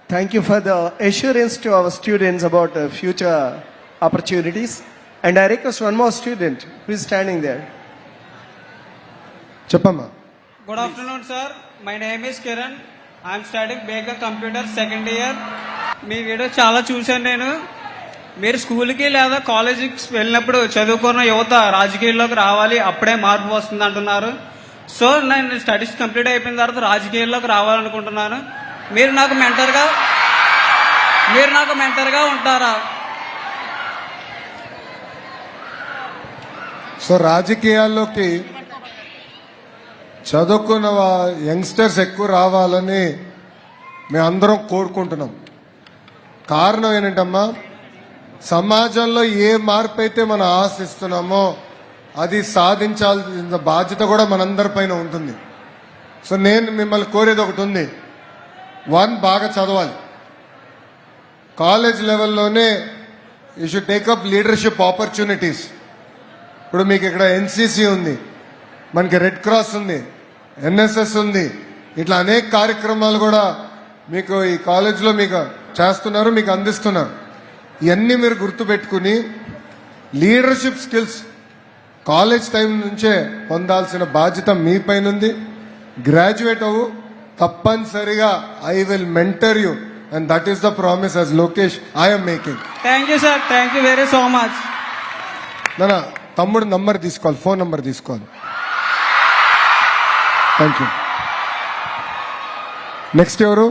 thank you for the assurance to our students about future opportunities. And I request one more student who is standing there. చెప్పమ్మా. Good afternoon, sir. My name is Kiran. I am studying Baker Computer second year. Me video చాలా చూశాను నేను. మీరు స్కూల్కి లేదా కాలేజీకి వెళ్ళినప్పుడు చదువుకున్న యువత రాజకీయాల్లోకి రావాలి, అప్పుడే మార్పు వస్తుంది అంటున్నారు. సో నేను స్టడీస్ కంప్లీట్ అయిపోయిన తర్వాత రాజకీయాల్లోకి రావాలనుకుంటున్నాను. మీరు నాకు మెంటర్గా ఉంటారా? సో రాజకీయాల్లోకి చదువుకున్న యంగ్స్టర్స్ ఎక్కువ రావాలని మేమందరం కోరుకుంటున్నాం. కారణం ఏంటంటమ్మా, సమాజంలో ఏ మార్పు అయితే మనం ఆశిస్తున్నామో అది సాధించాల్సిన బాధ్యత కూడా మనందరిపైన ఉంటుంది. సో నేను మిమ్మల్ని కోరేది ఒకటి ఉంది. 1, బాగా చదవాలి. కాలేజ్ లెవెల్లోనే you should take up leadership opportunities. ఇప్పుడు మీకు ఇక్కడ ఎన్సీసీ ఉంది, మనకి రెడ్ క్రాస్ ఉంది, ఎన్ఎస్ఎస్ ఉంది. ఇట్లా అనేక కార్యక్రమాలు కూడా మీకు ఈ కాలేజ్లో మీకు చేస్తున్నారు, మీకు అందిస్తున్నారు. ఇవన్నీ మీరు గుర్తుపెట్టుకుని లీడర్షిప్ స్కిల్స్ కాలేజ్ టైం నుంచే పొందాల్సిన బాధ్యత మీ పైన ఉంది. గ్రాడ్యుయేట్ అవ్వు, తప్పనిసరిగా I will mentor you, and that is the promise as Lokesh I'm making. Thank you sir. Thank you very so much. నా తమ్ముడు నంబర్ తీసుకోవాలి, ఫోన్ నంబర్ తీసుకోవాలి. Thank you. నెక్స్ట్ ఎవరు?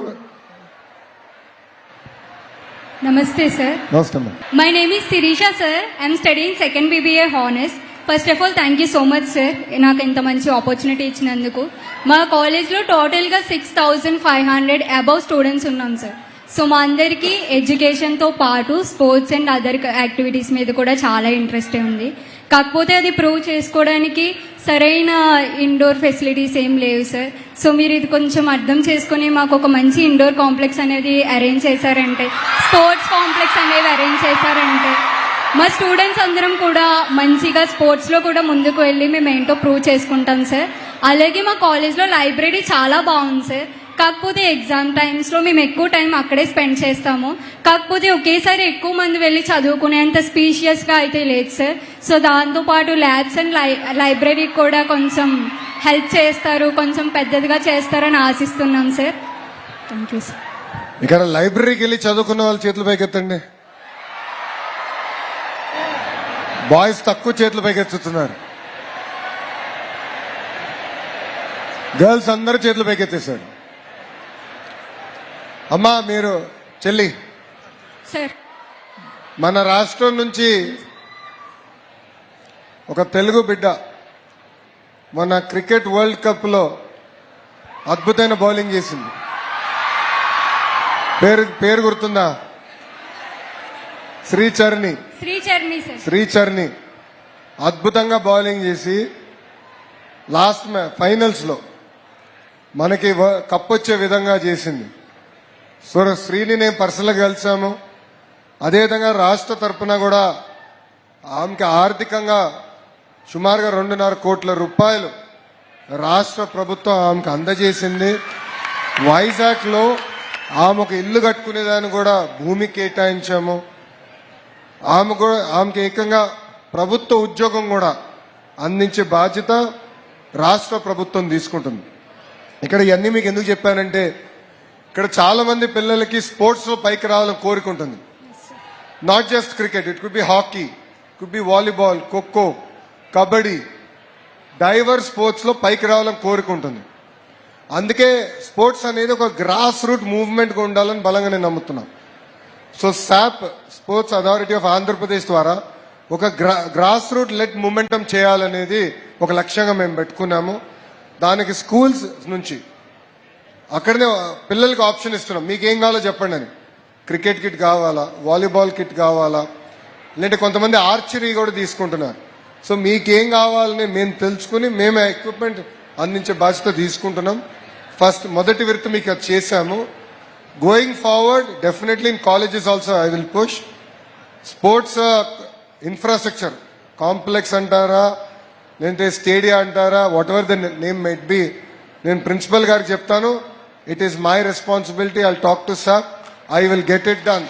నమస్తే సార్. నమస్తే అమ్మా. My name is Sirisha sir. I'm studying second BBA Honors. First of all thank you so much sir, నాకు ఇంత మంచి ఆపర్చునిటీ ఇచ్చినందుకు. మా కాలేజ్లో టోటల్గా 6,500 అబౌవ్ స్టూడెంట్స్ ఉన్నాం సార్. సో మా అందరికీ ఎడ్యుకేషన్తో పాటు స్పోర్ట్స్ అండ్ అదర్ యాక్టివిటీస్ మీద కూడా చాలా ఇంట్రెస్ట్ ఉంది. కాకపోతే అది ప్రూవ్ చేసుకోవడానికి సరైన ఇండోర్ ఫెసిలిటీస్ ఏం లేవు సార్. సో మీరు ఇది కొంచెం అర్థం చేసుకొని మాకు ఒక మంచి ఇండోర్ కాంప్లెక్స్ అనేది అరేంజ్ చేశారంటే, స్పోర్ట్స్ కాంప్లెక్స్ అనేవి అరేంజ్ చేశారంటే మా స్టూడెంట్స్ అందరం కూడా మంచిగా స్పోర్ట్స్లో కూడా ముందుకు వెళ్ళి మేము ఏంటో ప్రూవ్ చేసుకుంటాం సార్. అలాగే మా కాలేజ్లో లైబ్రరీ చాలా బాగుంది సార్. కాకపోతే ఎగ్జామ్ టైమ్స్లో మేము ఎక్కువ టైం అక్కడే స్పెండ్ చేస్తాము. కాకపోతే ఒకేసారి ఎక్కువ మంది వెళ్ళి చదువుకునేంత స్పీషియస్గా అయితే లేదు సార్. సో దాంతోపాటు ల్యాబ్స్ అండ్ లైబ్రరీకి కూడా కొంచెం హెల్ప్ చేస్తారు, కొంచెం పెద్దదిగా చేస్తారని ఆశిస్తున్నాం సార్. Thank you sir. ఇక్కడ లైబ్రరీకి వెళ్ళి చదువుకున్న వాళ్ళు చేతులు పైకెత్తండి. బాయ్స్ తక్కువ చేతులు పైకెత్తుతున్నారు, గర్ల్స్ అందరూ చేతులు పైకెత్తేశారు. అమ్మా మీరు చెల్లి, సార్ మన రాష్ట్రం నుంచి ఒక తెలుగు బిడ్డ మొన్న క్రికెట్ వరల్డ్ కప్లో అద్భుతమైన బౌలింగ్ చేసింది. పేరు గుర్తుందా? లాస్ట్ ఫైనల్స్లో మనకి కప్ వచ్చే విధంగా చేసింది. సో శ్రీని నేను పర్సనల్గా కలిసాము. అదేవిధంగా రాష్ట్ర తరపున కూడా ఆమెకి ఆర్థికంగా సుమారుగా 2.5 కోట్ల రూపాయలు రాష్ట్ర ప్రభుత్వం ఆమెకు అందజేసింది. వైజాగ్లో ఆమె ఒక ఇల్లు కట్టుకునేదాన్ని కూడా భూమి కేటాయించాము. ఆమెకి ఏకంగా ప్రభుత్వ ఉద్యోగం కూడా అందించే బాధ్యత రాష్ట్ర ప్రభుత్వం తీసుకుంటుంది. ఇక్కడ ఇవన్నీ మీకు ఎందుకు చెప్పానంటే ఇక్కడ చాలా మంది పిల్లలకి స్పోర్ట్స్లో పైకి రావాలని కోరిక ఉంటుంది. Not just cricket, it could be hockey, could be volleyball, kho kho, kabaddi, divorce స్పోర్ట్స్లో పైకి రావాలని కోరిక ఉంటుంది. అందుకే స్పోర్ట్స్ అనేది ఒక గ్రాస్ రూట్ మూవ్మెంట్గా ఉండాలని బలంగా నేను నమ్ముతున్నాను. So SAAP sports authority of Andhra Pradesh ద్వారా ఒక గ్రాస్ రూట్ లెట్ మూమెంటం చేయాలనేది ఒక లక్ష్యంగా మేము పెట్టుకున్నాము. దానికి స్కూల్స్ నుంచి అక్కడనే పిల్లలకి ఆప్షన్ ఇస్తున్నాం, మీకు ఏం కావాలో చెప్పండి అని. క్రికెట్ కిట్ కావాలా, వాలీబాల్ కిట్ కావాలా, లేదంటే కొంతమంది ఆర్చరీ కూడా తీసుకుంటున్నారు. సో మీకేం కావాలని మేము తెలుసుకుని మేము ఎక్విప్మెంట్ అందించే బాధ్యత తీసుకుంటున్నాం. మొదటి విడత మీకు అది చేశాము. Going forward definitely in colleges also I will push sports infrastructure, complex అంటారా లేదంటే స్టేడియా అంటారా, what ever the name might be, నేను ప్రిన్సిపల్ గారికి చెప్తాను. It is my responsibility. I talk to sir, I will get it done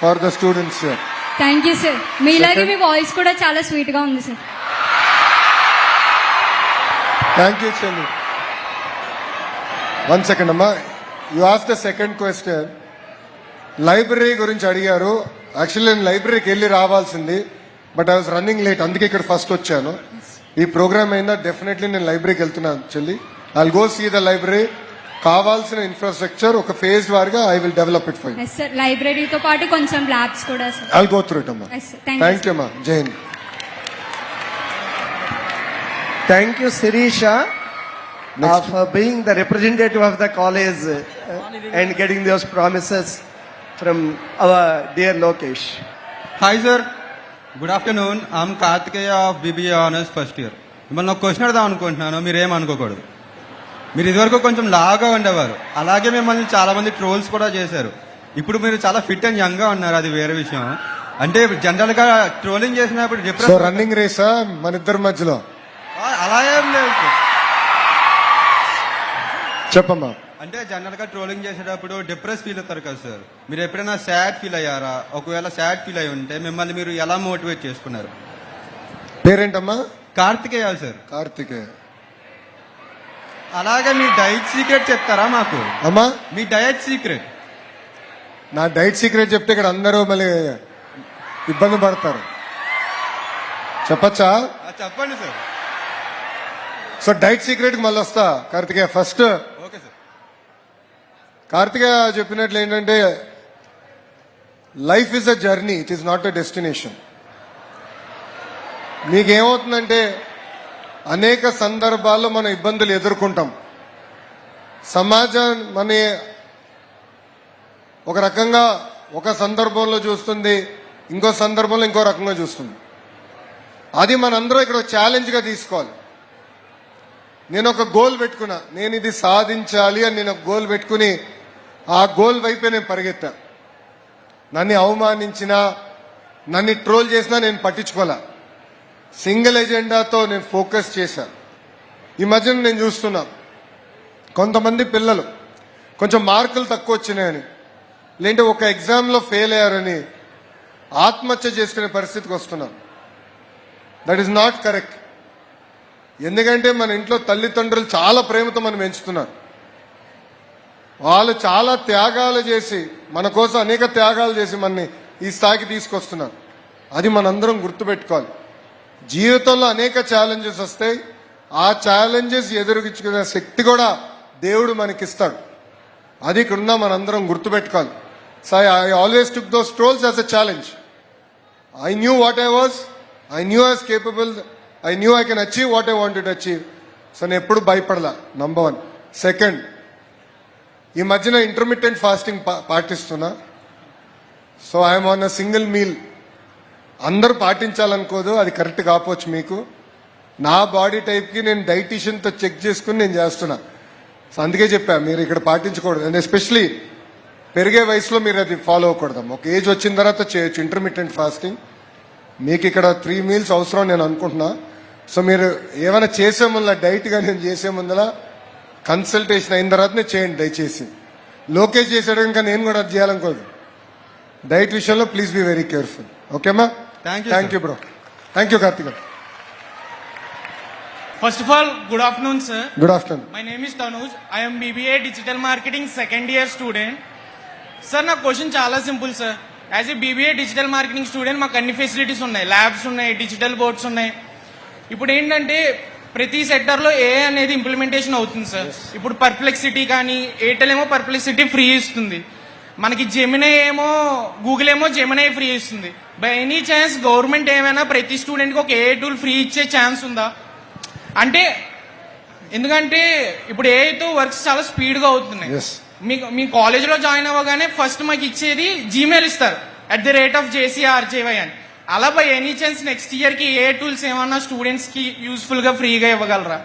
for the students sir. Thank you sir. మీలాగే మీ voice కూడా చాలా sweet గా ఉంది సార్. థ్యాంక్ యూ చెల్లి. 1 second అమ్మా. You ask the second question. Library గురించి అడిగారు. Actually నేను లైబ్రరీకి వెళ్ళి రావాల్సింది, but I was running late, అందుకే ఇక్కడ ఫస్ట్ వచ్చాను. ఈ ప్రోగ్రామ్ అయినా డెఫినెట్లీ నేను లైబ్రరీకి వెళ్తున్నాను చెల్లి. I will go see the library. కావాల్సిన ఇన్ఫ్రాస్ట్రక్చర్ ఒక ఫేజ్ వారిగా I will develop it for you. Yes sir, లైబ్రరీతో పాటు కొంచెం ల్యాబ్స్ కూడా sir. I will go through it అమ్మా. థ్యాంక్ యూ అమ్మా. జై హింద్. Thank you, Sirisha, for being the representative of the college and getting those promises from our dear Lokesh. Hi sir, good afternoon. I'm Karthikeya of BBA honours first year. మిమ్మల్ని ఒక question అడదాం అనుకుంటున్నాను, మీరేమనుకోకూడదు. మీరు ఇదివరకు కొంచెం లాగా ఉండేవారు, అలాగే మిమ్మల్ని చాలా మంది ట్రోల్స్ కూడా చేశారు. ఇప్పుడు మీరు చాలా ఫిట్ అండ్ యంగ్ గా ఉన్నారు, అది వేరే విషయం. అంటే జనరల్ గా ట్రోలింగ్ చేసినప్పుడు సో డిప్రెషన్ రన్నింగ్ రేసా మన ఇద్దరి మధ్యలో? అలా ఏం లేదు. చెప్పమ్మా. అంటే జనరల్ గా ట్రోలింగ్ చేసేటప్పుడు డిప్రెస్ ఫీల్ అవుతారు కదా సార్, మీరు ఎప్పుడైనా సాడ్ ఫీల్ అయ్యారా? ఒకవేళ సాడ్ ఫీల్ అయి ఉంటే మిమ్మల్ని మీరు ఎలా మోటివేట్ చేసుకున్నారు? పేరేంటమ్మా? కార్తికేయ సార్. కార్తికేయ. అలాగే మీ డైట్ సీక్రెట్ చెప్తారా మాకు? అమ్మా మీ డయట్ సీక్రెట్. నా డైట్ సీక్రెట్ చెప్తే ఇక్కడ అందరూ మళ్ళీ ఇబ్బంది పడతారు. చెప్పచ్చా? చెప్పండి సార్. సో డైట్ సీక్రెట్ కి మళ్ళీ వస్తా. Karthikeya first. Okay sir. Karthikeya చెప్పినట్లు ఏంటంటే life is a journey, it is not a destination. మీకేమవుతుందంటే అనేక సందర్భాల్లో మనం ఇబ్బందులు ఎదుర్కొంటాం. సమాజం మన ఒక రకంగా ఒక సందర్భంలో చూస్తుంది, ఇంకో సందర్భంలో ఇంకో రకంగా చూస్తుంది. అది మనందరం ఇక్కడ ఛాలెంజ్గా తీసుకోవాలి. నేను ఒక గోల్ పెట్టుకున్నా, నేను ఇది సాధించాలి అని నేను ఒక గోల్ పెట్టుకుని ఆ గోల్ వైపే నేను పరిగెత్తా. నన్ను అవమానించినా నన్ను ట్రోల్ చేసినా నేను పట్టించుకోలే. సింగిల్ ఎజెండాతో నేను ఫోకస్ చేశా. ఈ మధ్యన నేను చూస్తున్నా కొంతమంది పిల్లలు కొంచెం మార్కులు తక్కువ వచ్చినాయని, లేదంటే ఒక ఎగ్జామ్లో ఫెయిల్ అయ్యారని ఆత్మహత్య చేసుకునే పరిస్థితికి వస్తున్నారు. That is not correct. ఎందుకంటే మన ఇంట్లో తల్లిదండ్రులు చాలా ప్రేమతో మనం పెంచుతున్నారు. వాళ్ళు చాలా త్యాగాలు చేసి మన కోసం అనేక త్యాగాలు చేసి మనని ఈ స్థాయికి తీసుకొస్తున్నారు. అది మనందరం గుర్తుపెట్టుకోవాలి. జీవితంలో అనేక ఛాలెంజెస్ వస్తాయి. ఆ ఛాలెంజెస్ ఎదురుగించుకునే శక్తి కూడా దేవుడు మనకిస్తాడు. అది ఇక్కడున్నా మనందరం గుర్తుపెట్టుకోవాలి. So I always took those trolls as a challenge. I knew what I was, I knew I was capable, I knew I can achieve what I wanted to achieve. So నేను ఎప్పుడు భయపడలా, number 1. Second, ఈ మధ్యన intermittent fasting పాటిస్తున్నా. So I'm on a single meal. అందరూ పాటించాలనుకోదు, అది correct కాకపోవచ్చు మీకు. నా బాడీ టైప్కి నేను డైటీషియన్తో చెక్ చేసుకుని నేను చేస్తున్నా. సో అందుకే చెప్పా మీరు ఇక్కడ పాటించకూడదు, అండ్ ఎస్పెషలీ పెరిగే వయసులో మీరు అది ఫాలో అవ్వకూడదు. ఒక ఏజ్ వచ్చిన తర్వాత చేయొచ్చు ఇంటర్మీడియట్ ఫాస్టింగ్. మీకు ఇక్కడ 3 మీల్స్ అవసరం నేను అనుకుంటున్నా. సో మీరు ఏమైనా చేసే ముందర డైట్గా నేను చేసే ముందర కన్సల్టేషన్ అయిన తర్వాతనే చేయండి దయచేసి. లోకేష్ చేసాడు ఇంకా నేను కూడా అది చేయాలనుకోదు. డైట్ విషయంలో ప్లీజ్ బీ వెరీ కేర్ఫుల్. ఓకేమా? Thank you bro. Thank you Karthik. First of all, good afternoon, sir. Good afternoon. My name is Tanuj. I am BBA Digital Marketing second year student. Sir నా question చాలా simple sir. As a BBA digital marketing student మాకు అన్ని facilities ఉన్నాయి, labs ఉన్నాయి, digital boards ఉన్నాయి. ఇప్పుడు ఏంటంటే ప్రతి సెక్టర్లో ఏఐ అనేది ఇంప్లిమెంటేషన్ అవుతుంది సార్. ఇప్పుడు పర్ప్లెక్సిటీ కానీ ఎయిర్టెల్ ఏమో పర్ప్లెక్సిటీ ఫ్రీ ఇస్తుంది, మనకి జెమినై ఏమో గూగుల్ ఏమో జెమినై ఫ్రీ ఇస్తుంది. బై ఎనీ ఛాన్స్ గవర్నమెంట్ ఏమైనా ప్రతి స్టూడెంట్కి ఒక ఏఐ టూల్ ఫ్రీ ఇచ్చే ఛాన్స్ ఉందా? అంటే ఎందుకంటే ఇప్పుడు ఏఐతో వర్క్స్ చాలా స్పీడ్గా అవుతున్నాయి. మీ కాలేజ్లో జాయిన్ అవ్వగానే ఫస్ట్ మాకు ఇచ్చేది జీమెయిల్ ఇస్తారు @JCRJY అని. అలా బై ఎనీ ఛాన్స్ నెక్స్ట్ ఇయర్కి ఏ టూల్స్ ఏమన్నా స్టూడెంట్స్కి యూస్ఫుల్గా ఫ్రీగా ఇవ్వగలరా?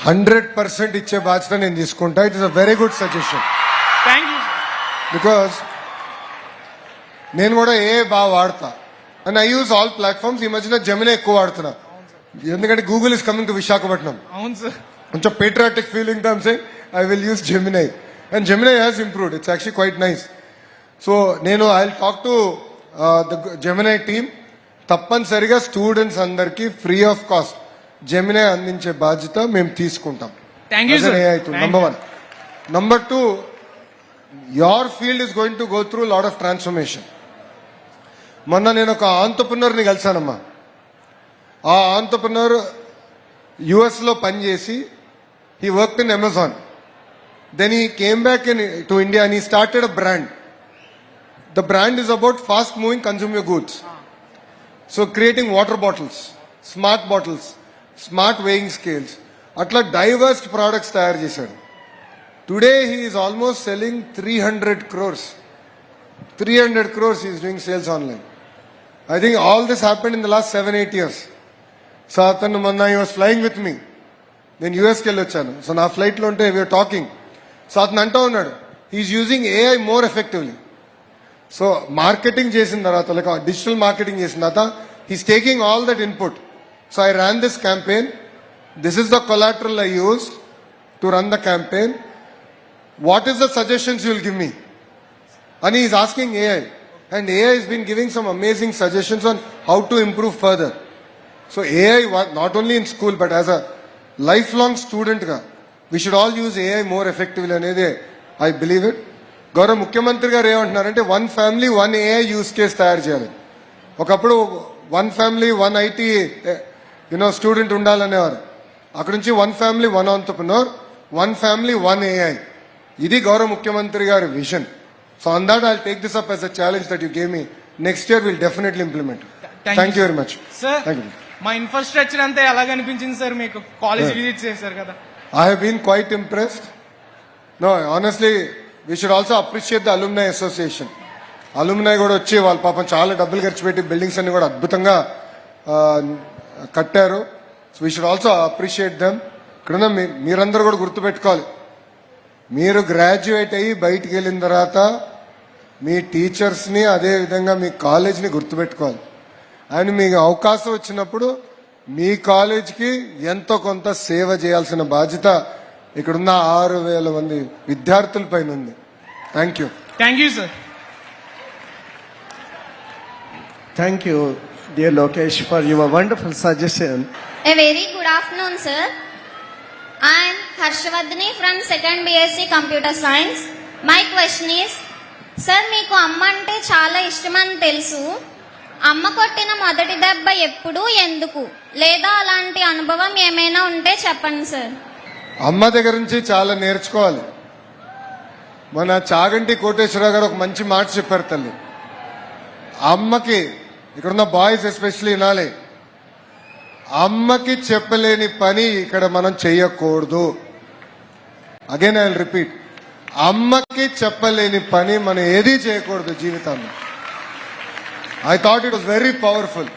100% ఇచ్చే బాధ్యత నేను తీసుకుంటా. It is a very good suggestion. Thank you. Because నేను కూడా బాగా వాడతా and I use all platforms. ఈ మధ్యన జెమినీ ఎక్కువ వాడుతున్నా ఎందుకంటే Google is coming to Visakhapatnam. అవును సార్. కొంచెం పేట్రియాటిక్ ఫీలింగ్ తో I will use Gemini and Gemini has improved. It's actually quite nice. So నేను I will talk to the Gemini team. తప్పనిసరిగా స్టూడెంట్స్ అందరికీ ఫ్రీ ఆఫ్ కాస్ట్ జెమినీ అందించే బాధ్యత మేము తీసుకుంటాం. Thank you sir. Number 1. Number 2, your field is going to go through a lot of transformation. మొన్న నేను ఒక ఆంటర్‌ప్రెన్యూర్ని కలిసానమ్మా. ఆ ఆంటర్‌ప్రెన్యూర్ US లో పనిచేసి he worked in Amazon. Then he came back to India and he started a brand. The brand is about fast moving consumer goods. So creating water bottles, smart weighing scales, అట్లా divorce products తయారు చేశాడు. Today he is almost selling 300 crores. 300 crores he is doing sales online. I think all this happened in the last 7-8 years. So atanu manna he was flying with me. నేను యూఎస్కి వెళ్ళి వచ్చాను. So నా ఫ్లైట్లో ఉంటే we are talking. So అతను అంటూ ఉన్నాడు he is using AI more effectively. So marketing చేసిన తర్వాత లైక్ డిజిటల్ మార్కెటింగ్ చేసిన తర్వాత he's taking all that input. So I ran this campaign. This is the collateral I used to run the campaign. What is the suggestions you will give me? And he is asking AI. And AI has been giving some amazing suggestions on how to improve further. So AI, not only in school, but as a lifelong student, we should all use AI more effectively. Anede, I believe it. గౌరవ ముఖ్యమంత్రి గారు ఏమంటున్నారంటే 1 family 1 AI use case తయారు చేయాలి. ఒకప్పుడు 1 family 1 IT student ఉండాలనేవారు. అక్కడ నుంచి 1 family 1 entrepreneur, 1 family 1 AI. ఇది గౌరవ ముఖ్యమంత్రి గారి vision. So on that I take this up as a challenge that you gave me. Next year will definitely implement. Thank you very much sir. Thank you. మా infrastructure అంతా ఎలా కనిపించింది sir మీకు? College visit చేశారు కదా. I have been quite impressed. No, honestly, we should also appreciate the alumni association. Alumni కూడా వచ్చి వాళ్ళ పాపం చాలా డబ్బులు ఖర్చు పెట్టి బిల్డింగ్స్ అన్ని కూడా అద్భుతంగా కట్టారు. So we should also appreciate them. ఇక్కడ మీరందరూ కూడా గుర్తుపెట్టుకోవాలి, మీరు గ్రాడ్యుయేట్ అయ్యి బయటికి వెళ్ళిన తర్వాత మీ టీచర్స్ని అదే విధంగా మీ కాలేజ్ని గుర్తుపెట్టుకోవాలి. అండ్ మీకు అవకాశం వచ్చినప్పుడు మీ కాలేజ్కి ఎంతో కొంత సేవ చేయాల్సిన బాధ్యత ఇక్కడున్న 6,000 మంది విద్యార్థుల పైన ఉంది. Thank you. Thank you sir. Thank you, dear Lokesh, for your wonderful suggestion. A very good afternoon, sir. I am Harshvardhani from 2nd BSc Computer Science. My question is, sir, మీకు అమ్మ అంటే చాలా ఇష్టమని తెలుసు. అమ్మ కొట్టిన మొదటి దెబ్బ ఎప్పుడు, ఎందుకు, లేదా అలాంటి అనుభవం ఏమైనా ఉంటే చెప్పండి సార్. అమ్మ దగ్గర నుంచి చాలా నేర్చుకోవాలి. మన చాగంటి కోటేశ్వరరావు గారు ఒక మంచి మాట చెప్పారు తల్లి. అమ్మకి, ఇక్కడున్న బాయ్స్ ఎస్పెషల్లీ వినాలి, అమ్మకి చెప్పలేని పని ఇక్కడ మనం చెయ్యకూడదు. అగైన్ ఐ విల్ రిపీట్, అమ్మకి చెప్పలేని పని మనం ఏదీ చేయకూడదు జీవితంలో. I thought it was very powerful.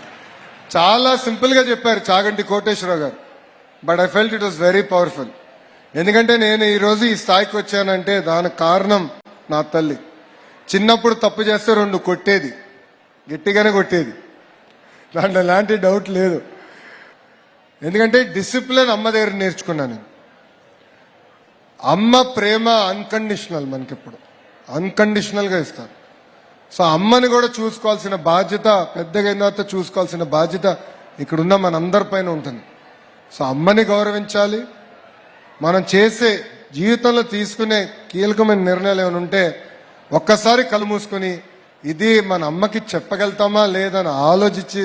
చాలా సింపుల్ గా చెప్పారు చాగంటి కోటేశ్వరరావు గారు. But I felt it was very powerful. ఎందుకంటే నేను ఈరోజు ఈ స్థాయికి వచ్చానంటే దానికి కారణం నా తల్లి. చిన్నప్పుడు తప్పు చేస్తే 2 కొట్టేది, గట్టిగానే కొట్టేది, దాంట్లో ఎలాంటి డౌట్ లేదు. ఎందుకంటే డిసిప్లిన్ అమ్మ దగ్గర నేర్చుకున్నాను. అమ్మ ప్రేమ అన్కండిషనల్, మనకిప్పుడు అన్కండిషనల్గా ఇస్తారు. సో అమ్మని కూడా చూసుకోవాల్సిన బాధ్యత, పెద్దగా అయిన తర్వాత చూసుకోవాల్సిన బాధ్యత ఇక్కడున్న మనందరిపైన ఉంటుంది. సో అమ్మని గౌరవించాలి. మనం చేసే జీవితంలో తీసుకునే కీలకమైన నిర్ణయాలు ఏమైనా ఉంటే ఒక్కసారి కళ్ళు మూసుకొని ఇది మన అమ్మకి చెప్పగలుగుతామా లేదని ఆలోచించి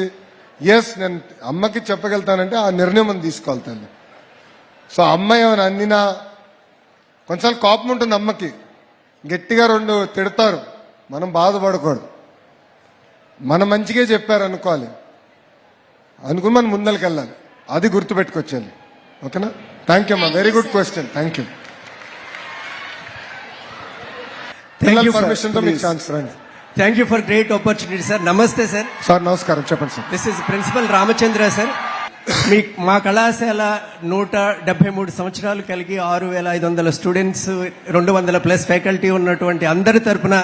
ఎస్ నేను అమ్మకి చెప్పగలుగుతానంటే ఆ నిర్ణయం మనం తీసుకోవాలి తల్లి. సో అమ్మ ఏమైనా అన్నినా కొంచెం కోపం ఉంటుంది అమ్మకి, గట్టిగా 2 తిడతారు, మనం బాధపడకూడదు. మన మంచిగా చెప్పారు అనుకోవాలి, అనుకుని మనం ముందరికి వెళ్ళాలి. అది గుర్తుపెట్టుకొచ్చాలి. ఓకేనా? థ్యాంక్ యూ అమ్మా, very good question. Thank you. Permission తో మీకు ఛాన్స్ రండి. Thank you for great opportunity sir. నమస్తే సార్. సార్ నమస్కారం, చెప్పండి sir. This is principal Ramachandra sir. మా కళాశాల 173 సంవత్సరాలు కలిగి 6,500 స్టూడెంట్స్, 200+ ఫ్యాకల్టీ ఉన్నటువంటి అందరి తరపున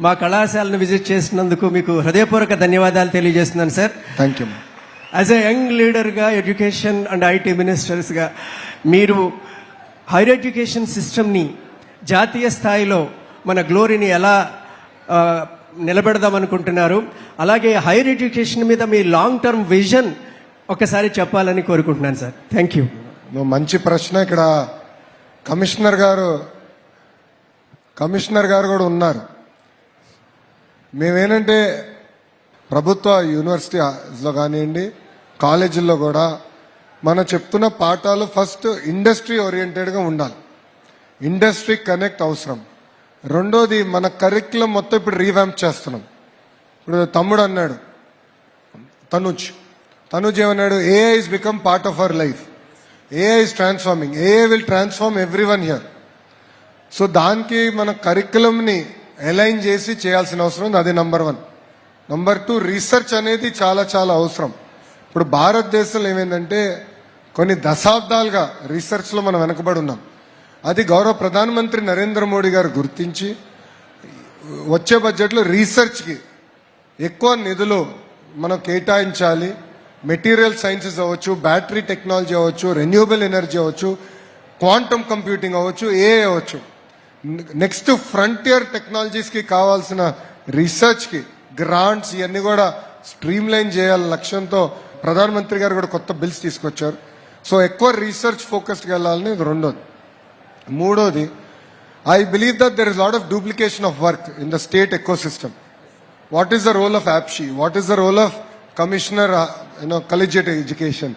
మా కళాశాలను విజిట్ చేసినందుకు మీకు హృదయపూర్వక ధన్యవాదాలు తెలియజేస్తున్నాను sir. Thank you. As a young లీడర్గా, ఎడ్యుకేషన్ అండ్ ఐటీ మినిస్టర్స్గా మీరు హైయర్ ఎడ్యుకేషన్ సిస్టమ్ని జాతీయ స్థాయిలో మన గ్లోరీని ఎలా నిలబెడదామనుకుంటున్నారు, అలాగే హైయర్ ఎడ్యుకేషన్ మీద మీ లాంగ్ టర్మ్ విజన్ ఒకసారి చెప్పాలని కోరుకుంటున్నాను సార్. Thank you. మంచి ప్రశ్న. ఇక్కడ కమిషనర్ గారు కూడా ఉన్నారు. మేమేంటంటే ప్రభుత్వ యూనివర్సిటీలో కానివ్వండి, కాలేజీల్లో కూడా మనం చెప్తున్న పాఠాలు ఫస్ట్ ఇండస్ట్రీ ఓరియంటెడ్గా ఉండాలి. ఇండస్ట్రీ కనెక్ట్ అవసరం. రెండోది మన కరిక్యులం మొత్తం ఇప్పుడు రీవ్యాంప్ చేస్తున్నాం. ఇప్పుడు తమ్ముడు అన్నాడు, తనుజ్ ఏమన్నాడు, AI is become part of our life. AI is transforming. AI will transform every one here. So దానికి మన కరిక్యులంని అలైన్ చేసి చేయాల్సిన అవసరం ఉంది. అది నెంబర్ 1. నెంబర్ 2, రీసెర్చ్ అనేది చాలా చాలా అవసరం. ఇప్పుడు భారతదేశంలో ఏమైందంటే కొన్ని దశాబ్దాలుగా రీసెర్చ్లో మనం వెనకబడి ఉన్నాం. అది గౌరవ ప్రధానమంత్రి నరేంద్ర మోడీ గారు గుర్తించి వచ్చే బడ్జెట్లో రీసెర్చ్కి ఎక్కువ నిధులు మనం కేటాయించాలి. మెటీరియల్ సైన్సెస్ అవ్వచ్చు, బ్యాటరీ టెక్నాలజీ అవ్వచ్చు, రెన్యూవబుల్ ఎనర్జీ అవ్వచ్చు, క్వాంటమ్ కంప్యూటింగ్ అవ్వచ్చు, ఏఐ అవ్వచ్చు. నెక్స్ట్ ఫ్రంటియర్ టెక్నాలజీస్కి కావాల్సిన రీసెర్చ్కి గ్రాంట్స్ ఇవన్నీ కూడా స్ట్రీమ్ లైన్ చేయాలని లక్ష్యంతో ప్రధానమంత్రి గారు కూడా కొత్త బిల్స్ తీసుకొచ్చారు. సో ఎక్కువ రీసెర్చ్ ఫోకస్డ్కి వెళ్ళాలని ఇది రెండోది. మూడోది, I believe that there is lot of duplication of work in the state ecosystem. What is the role of APSCHE? What is the role of commissioner collegiate education,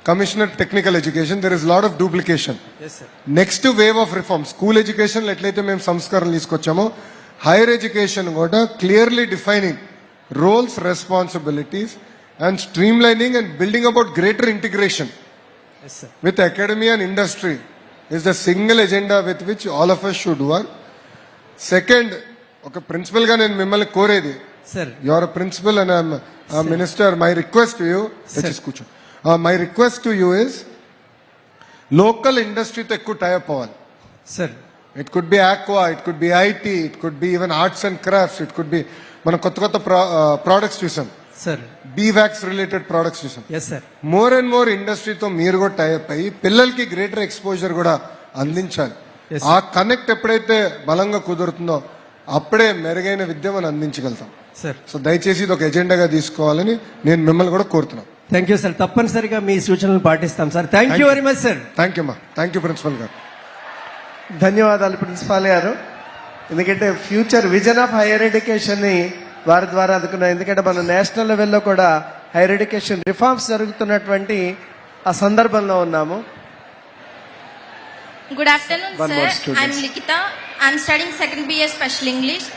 commissioner technical education? There is a lot of duplication. Yes sir. Next wave of reform, school education లో ఎట్లయితే మేము సంస్కరణలు తీసుకొచ్చామో higher education కూడా clearly defining roles, responsibilities and streamlining and building about greater integration with academia and industry is the single agenda with which all of us should work. Second, ఒక principal గా నేను మిమ్మల్ని కోరేది, sir, you are a principal and I'm a minister. My request to you, my request to you is local industry తో ఎక్కువ tie up అవ్వాలి. sir, it could be aqua, it could be IT, it could be even arts and crafts, it could be మనం కొత్త products చూసాం, sir, beeswax related products చూసాం. yes sir, more and more ఇండస్ట్రీతో మీరు కూడా టైఅప్ అయ్యి పిల్లలకి గ్రేటర్ ఎక్స్పోజర్ కూడా అందించాలి. Yes, ఆ కనెక్ట్ ఎప్పుడైతే బలంగా కుదురుతుందో అప్పుడే మెరుగైన విద్య మనం అందించగలుగుతాం. sir. సో దయచేసి ఇది ఒక ఎజెండాగా తీసుకోవాలని నేను మిమ్మల్ని కూడా కోరుతున్నాను. Thank you sir. తప్పనిసరిగా మీ సూచనలు పాటిస్తాం sir. Thank you very much sir. Thank you అమ్మా. థ్యాంక్ యూ ప్రిన్సిపల్ గారు. ధన్యవాదాలు ప్రిన్సిపాల్ గారు. ఎందుకంటే ఫ్యూచర్ విజన్ ఆఫ్ హైయర్ ఎడ్యుకేషన్ని వారి ద్వారా అందుకున్నాం. ఎందుకంటే మనం నేషనల్ లెవెల్లో కూడా హైయర్ ఎడ్యుకేషన్ రిఫార్మ్స్ జరుగుతున్నటువంటి ఆ సందర్భంలో ఉన్నాము. Good afternoon One more sir. student. I'm Likhitha. I'm studying second BA special English.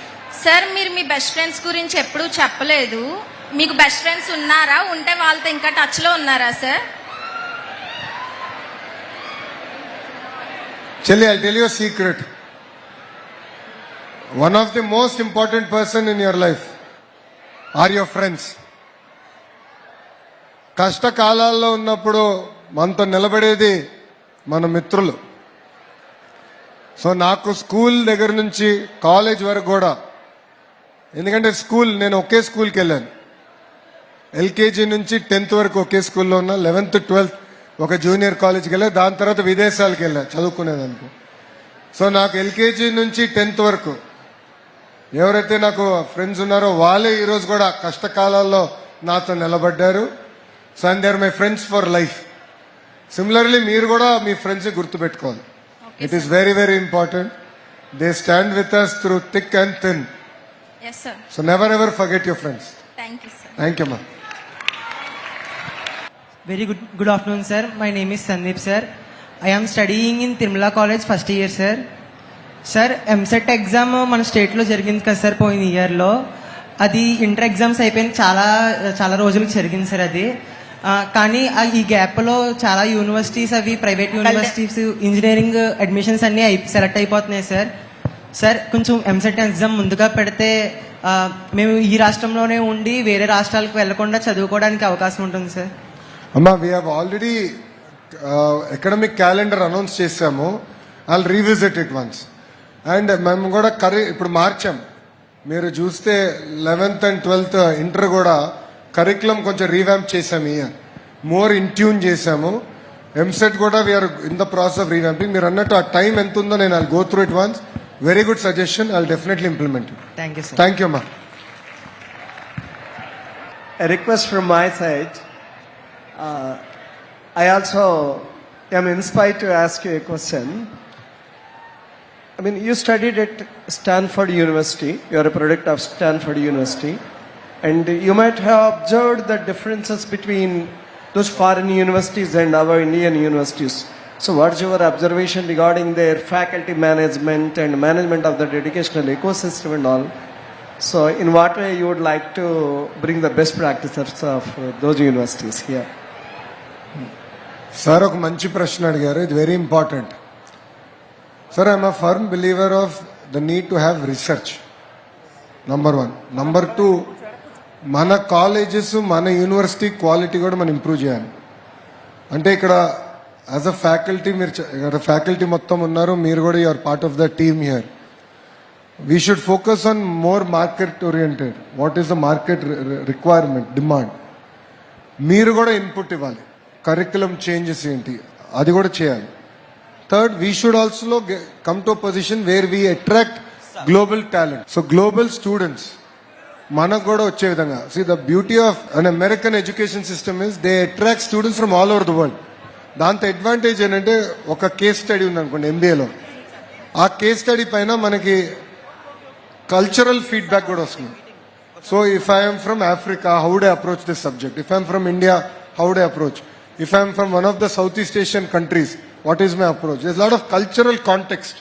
Sir, మీరు మీ బెస్ట్ ఫ్రెండ్స్ గురించి ఎప్పుడూ చెప్పలేదు. మీకు బెస్ట్ ఫ్రెండ్స్ ఉన్నారా? ఉంటే వాళ్ళతో ఇంకా టచ్లో ఉన్నారా sir? Chelli, I'll tell you a secret. One of the most important person in your life are your friends. కష్టకాలాల్లో ఉన్నప్పుడు మనతో నిలబడేది మన మిత్రులు. సో నాకు స్కూల్ దగ్గర నుంచి కాలేజ్ వరకు కూడా, ఎందుకంటే నేను ఒకే స్కూల్కి వెళ్ళాను. ఎల్కేజీ నుంచి 10th వరకు ఒకే స్కూల్లో ఉన్నా, 11th 12th ఒక జూనియర్ కాలేజ్కి వెళ్ళా, దాని తర్వాత విదేశాలకు వెళ్ళా చదువుకునేదానికి. సో నాకు ఎల్కేజీ నుంచి 10th వరకు ఎవరైతే నాకు ఫ్రెండ్స్ ఉన్నారో వాళ్ళే ఈరోజు కూడా కష్టకాలాల్లో నాతో నిలబడ్డారు. So and they are my friends for life. Similarly మీరు కూడా మీ ఫ్రెండ్స్ గుర్తుపెట్టుకోవాలి. It is very very important. They stand with us through thick and thin. Yes sir. So never ever forget your friends. Thank you sir. Thank you ma'am. Very good afternoon, sir. My name is Sandeep, sir. I am studying in Tirumala College first year, sir. Sir EAMCET exam మన స్టేట్లో జరిగింది కదా sir పోయిన ఇయర్లో. అది inter exams అయిపోయింది, చాలా రోజులకు జరిగింది సార్ అది. కానీ ఈ గ్యాప్లో చాలా యూనివర్సిటీస్, అవి ప్రైవేట్ యూనివర్సిటీస్, ఇంజనీరింగ్ అడ్మిషన్స్ అన్నీ సెలెక్ట్ అయిపోతున్నాయి సార్. సార్ కొంచెం ఎంసెట్ ఎగ్జామ్ ముందుగా పెడితే మేము ఈ రాష్ట్రంలోనే ఉండి వేరే రాష్ట్రాలకు వెళ్లకుండా చదువుకోవడానికి అవకాశం ఉంటుంది సార్. అమ్మా, we have already academic calendar announce చేశాము. I'll revisit it once. And మేము కూడా ఇప్పుడు మార్చాం. మీరు చూస్తే 11th and 12th ఇంటర్ కూడా కరికులం కొంచెం రీవ్యాంప్ చేశాము. ఇయర్ మోర్ ఇన్ ట్యూన్ చేశాము. ఎంసెట్ కూడా we're in the process of revamping. మీరు అన్నట్టు ఆ టైం ఎంత ఉందో నేను I'll go through it once. Very good suggestion. I'll definitely implement. Thank you sir. Thank you అమ్మా. A request from my side. I also am inspired to ask you a question. I mean, you studied at Stanford University. You are a product of Stanford University. And you might have observed the differences between those foreign universities and our Indian universities. So what's your observation regarding their faculty management and management of the educational ecosystem and all? So in what way you would like to bring the best practices of those universities here? Sir ఒక మంచి ప్రశ్న అడిగారు. ఇది very important. Sir, I'm a firm believer of the need to have research. Number 1. Number 2, మన colleges, మన university quality కూడా మనం improve చేయాలి. అంటే ఇక్కడ యాజ్ అ ఫ్యాకల్టీ, మీరు ఫ్యాకల్టీ మొత్తం ఉన్నారు, మీరు కూడా you're part of the team here. We should focus on more market oriented. What is the market requirement, demand. మీరు కూడా ఇన్పుట్ ఇవ్వాలి. కరికులం చేంజెస్ ఏంటి అది కూడా చేయాలి. Third, we should also come to position where we attract global talent. So global students మనకు కూడా వచ్చే విధంగా. See the beauty of an American education system is they attract students from all over the world. దాంతో advantage ఏంటంటే ఒక case study ఉందనుకోండి ఎంబీఏలో, ఆ case study పైన మనకి కల్చరల్ ఫీడ్బ్యాక్ కూడా వస్తుంది. So if I'm from Africa, how would I approach this subject? If I'm from India, how would I approach? If I am from one of the Southeast Asian countries, what is my approach? There's a lot of cultural context